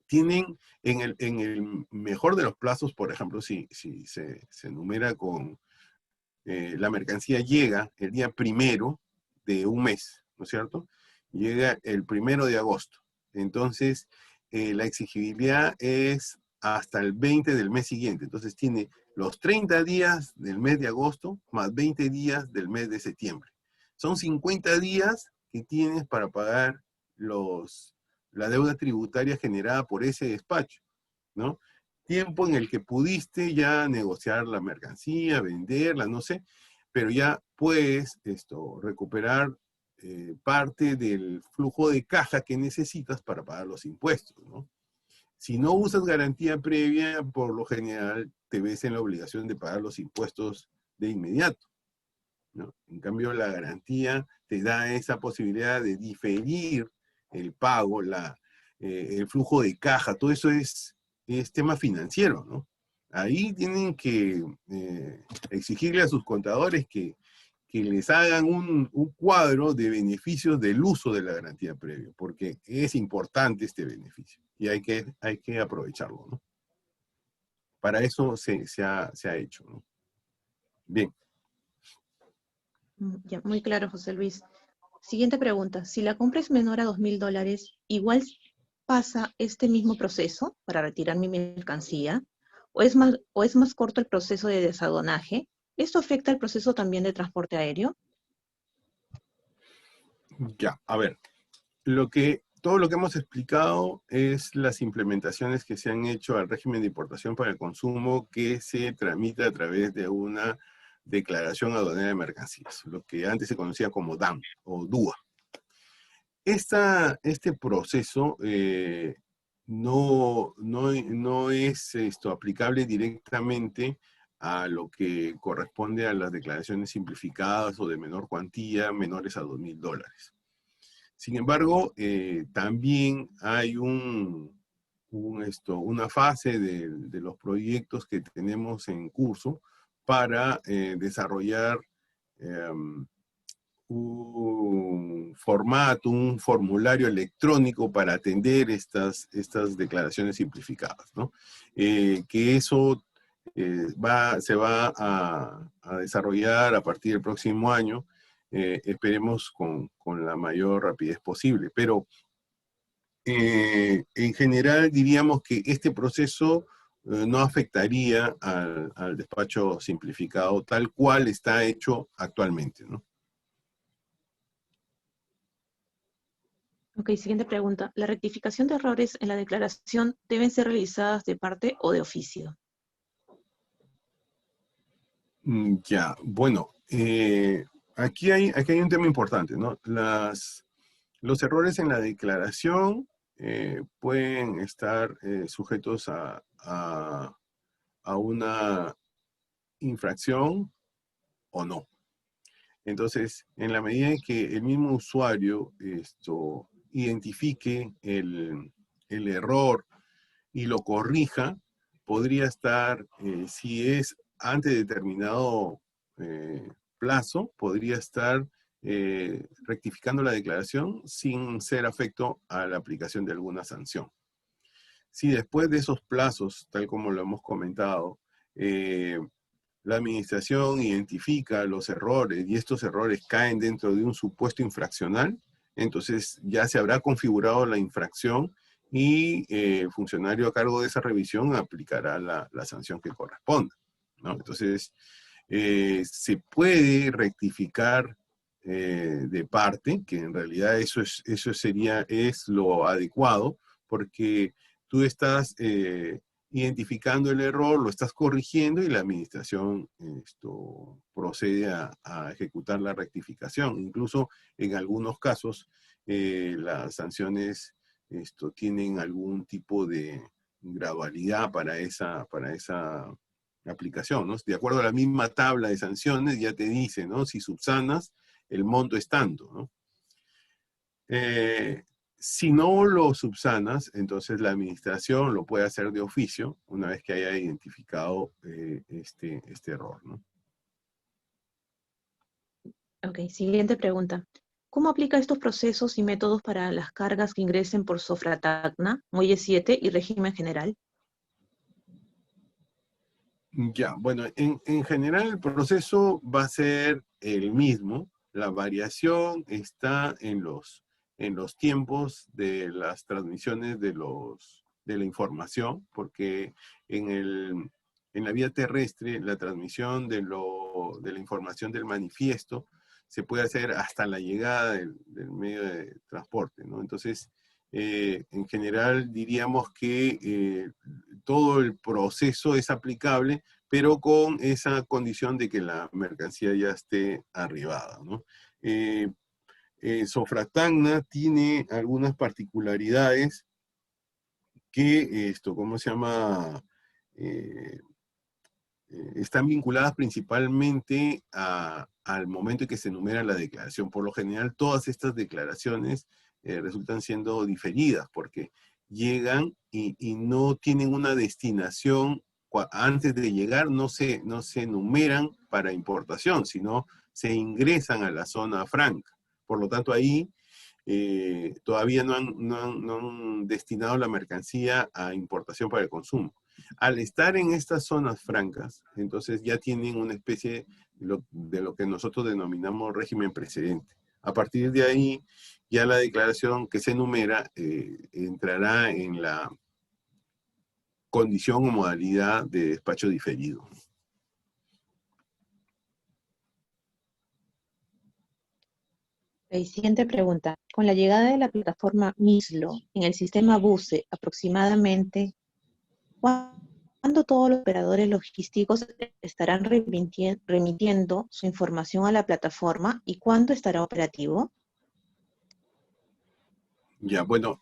Tienen, en el mejor de los plazos, por ejemplo, si se enumera con la mercancía llega el día 1 de un mes, ¿no es cierto? Llega el 1 de agosto. Entonces, la exigibilidad es hasta el 20 del mes siguiente. Entonces, tiene los 30 días del mes de agosto más 20 días del mes de septiembre. Son 50 días que tienes para pagar la deuda tributaria generada por ese despacho, ¿no? Tiempo en el que pudiste ya negociar la mercancía, venderla, no sé, pero ya puedes recuperar parte del flujo de caja que necesitas para pagar los impuestos, ¿no? Si no usas garantía previa, por lo general te ves en la obligación de pagar los impuestos de inmediato, ¿no? En cambio, la garantía te da esa posibilidad de diferir el pago, el flujo de caja, todo eso es tema financiero, ¿no? Ahí tienen que exigirle a sus contadores que les hagan un cuadro de beneficios del uso de la garantía previa, porque es importante este beneficio y hay que aprovecharlo, ¿no? Para eso se ha hecho, ¿no? Bien. Ya, muy claro, José Luis. Siguiente pregunta. Si la compra es menor a $2.000, ¿igual pasa este mismo proceso para retirar mi mercancía? ¿O es más corto el proceso de desaduanaje? ¿Esto afecta el proceso también de transporte aéreo? Ya, a ver. Todo lo que hemos explicado es las implementaciones que se han hecho al régimen de importación para el consumo que se tramita a través de una declaración aduanera de mercancías, lo que antes se conocía como DAM o DUA. Este proceso no es aplicable directamente a lo que corresponde a las declaraciones simplificadas o de menor cuantía, menores a $2.000. Sin embargo, también hay una fase de los proyectos que tenemos en curso para desarrollar un formato, un formulario electrónico para atender estas declaraciones simplificadas, ¿no? Que eso se va a desarrollar a partir del próximo año, esperemos con la mayor rapidez posible. Pero en general diríamos que este proceso no afectaría al despacho simplificado tal cual está hecho actualmente, ¿no? Ok, siguiente pregunta. ¿La rectificación de errores en la declaración deben ser realizadas de parte o de oficio? Ya, bueno, aquí hay un tema importante, ¿no? Los errores en la declaración pueden estar sujetos a una infracción o no. Entonces, en la medida en que el mismo usuario identifique el error y lo corrija, podría estar, si es ante determinado plazo, podría estar rectificando la declaración sin ser afecto a la aplicación de alguna sanción. Si después de esos plazos, tal como lo hemos comentado, la administración identifica los errores y estos errores caen dentro de un supuesto infraccional, entonces ya se habrá configurado la infracción y el funcionario a cargo de esa revisión aplicará la sanción que corresponda, ¿no? Entonces, se puede rectificar de parte, que en realidad eso es lo adecuado, porque tú estás identificando el error, lo estás corrigiendo y la administración procede a ejecutar la rectificación. Incluso en algunos casos las sanciones tienen algún tipo de gradualidad para esa aplicación, ¿no? De acuerdo a la misma tabla de sanciones ya te dice, ¿no? Si subsanas, el monto es tanto, ¿no? Si no lo subsanas, entonces la administración lo puede hacer de oficio una vez que haya identificado este error, ¿no? Ok, siguiente pregunta. ¿Cómo aplica estos procesos y métodos para las cargas que ingresen por Sofratagna, Muelle 7 y régimen general? Ya, bueno, en general el proceso va a ser el mismo. La variación está en los tiempos de las transmisiones de la información, porque en la vía terrestre la transmisión de la información del manifiesto se puede hacer hasta la llegada del medio de transporte, ¿no? Entonces, en general diríamos que todo el proceso es aplicable, pero con esa condición de que la mercancía ya esté arribada, ¿no? Sofratagna tiene algunas particularidades que, ¿cómo se llama? Eh, están vinculadas principalmente al momento en que se enumera la declaración. Por lo general, todas estas declaraciones resultan siendo diferidas porque llegan y no tienen una destinación. Antes de llegar no se enumeran para importación, sino se ingresan a la zona franca. Por lo tanto, ahí todavía no han destinado la mercancía a importación para el consumo. Al estar en estas zonas francas, entonces ya tienen una especie de lo que nosotros denominamos régimen precedente. A partir de ahí, ya la declaración que se enumera entrará en la condición o modalidad de despacho diferido. Siguiente pregunta. Con la llegada de la plataforma MISLO en el sistema BUSE aproximadamente, ¿cuándo todos los operadores logísticos estarán remitiendo su información a la plataforma y cuándo estará operativo? Ya, bueno,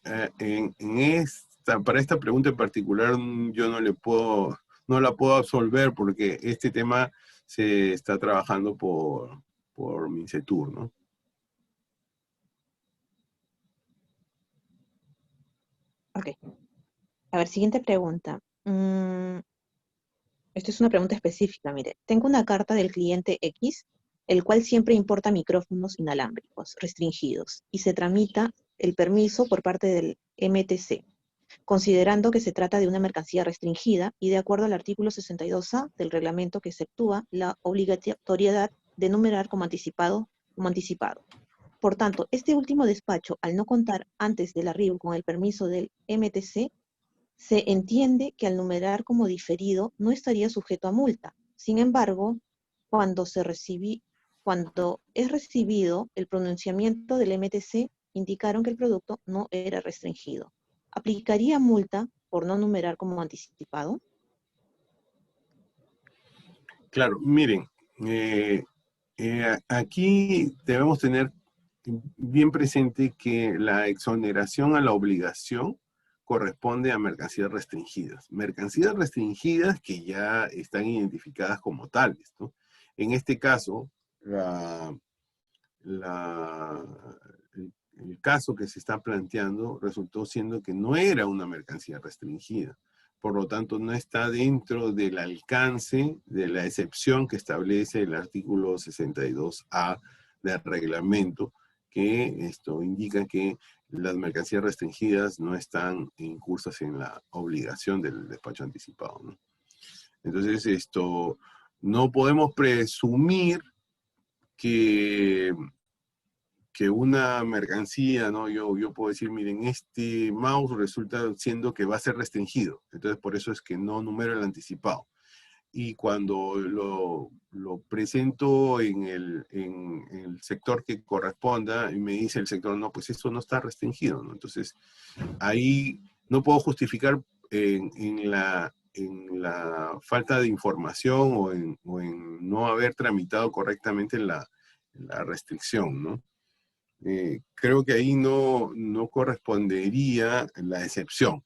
para esta pregunta en particular yo no la puedo absolver porque este tema se está trabajando por Mincetur, ¿no? Ok. A ver, siguiente pregunta. Esta es una pregunta específica, mire. Tengo una carta del cliente X, el cual siempre importa micrófonos inalámbricos restringidos y se tramita el permiso por parte del MTC, considerando que se trata de una mercancía restringida y de acuerdo al artículo 62A del reglamento que exceptúa la obligatoriedad de numerar como anticipado. Por tanto, este último despacho, al no contar antes del arribo con el permiso del MTC, se entiende que al numerar como diferido no estaría sujeto a multa. Sin embargo, cuando es recibido el pronunciamiento del MTC, indicaron que el producto no era restringido. ¿Aplicaría multa por no numerar como anticipado? Claro, miren, aquí debemos tener bien presente que la exoneración a la obligación corresponde a mercancías restringidas. Mercancías restringidas que ya están identificadas como tales, ¿no? En este caso, el caso que se está planteando resultó siendo que no era una mercancía restringida. Por lo tanto, no está dentro del alcance de la excepción que establece el artículo 62A del reglamento, que esto indica que las mercancías restringidas no están incursas en la obligación del despacho anticipado, ¿no? Entonces, no podemos presumir que una mercancía, ¿no? Yo puedo decir, miren, este mouse resulta siendo que va a ser restringido. Entonces, por eso es que no numero el anticipado. Y cuando lo presento en el sector que corresponda, y me dice el sector, no, pues eso no está restringido, ¿no? Entonces, ahí no puedo justificar en la falta de información o en no haber tramitado correctamente la restricción, ¿no? Creo que ahí no correspondería la excepción,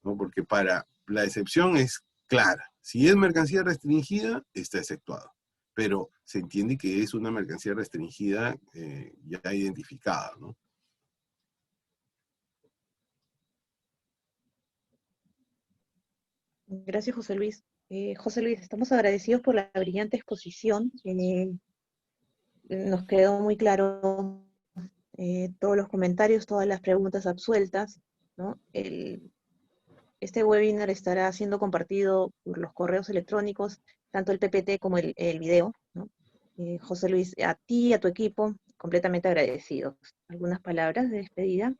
¿no? Porque para la excepción es clara. Si es mercancía restringida, está exceptuado. Pero se entiende que es una mercancía restringida ya identificada, ¿no? Gracias, José Luis. José Luis, estamos agradecidos por la brillante exposición. Nos quedó muy claro todos los comentarios, todas las preguntas absueltas, ¿no? Este webinar estará siendo compartido por los correos electrónicos, tanto el PPT como el video, ¿no? José Luis, a ti y a tu equipo, completamente agradecidos. ¿Algunas palabras de despedida?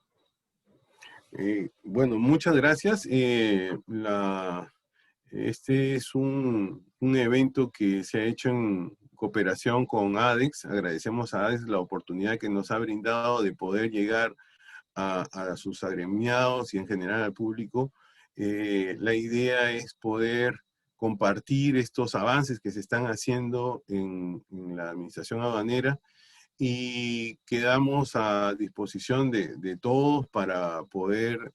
Bueno, muchas gracias. Este es un evento que se ha hecho en cooperación con ADEX. Agradecemos a ADEX la oportunidad que nos ha brindado de poder llegar a sus agremiados y en general al público. La idea es poder compartir estos avances que se están haciendo en la administración aduanera y quedamos a disposición de todos para poder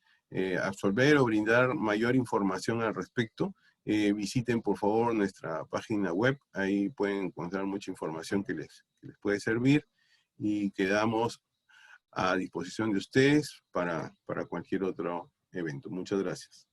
absorber o brindar mayor información al respecto. Visiten por favor nuestra página web, ahí pueden encontrar mucha información que les puede servir y quedamos a disposición de ustedes para cualquier otro evento. Muchas gracias.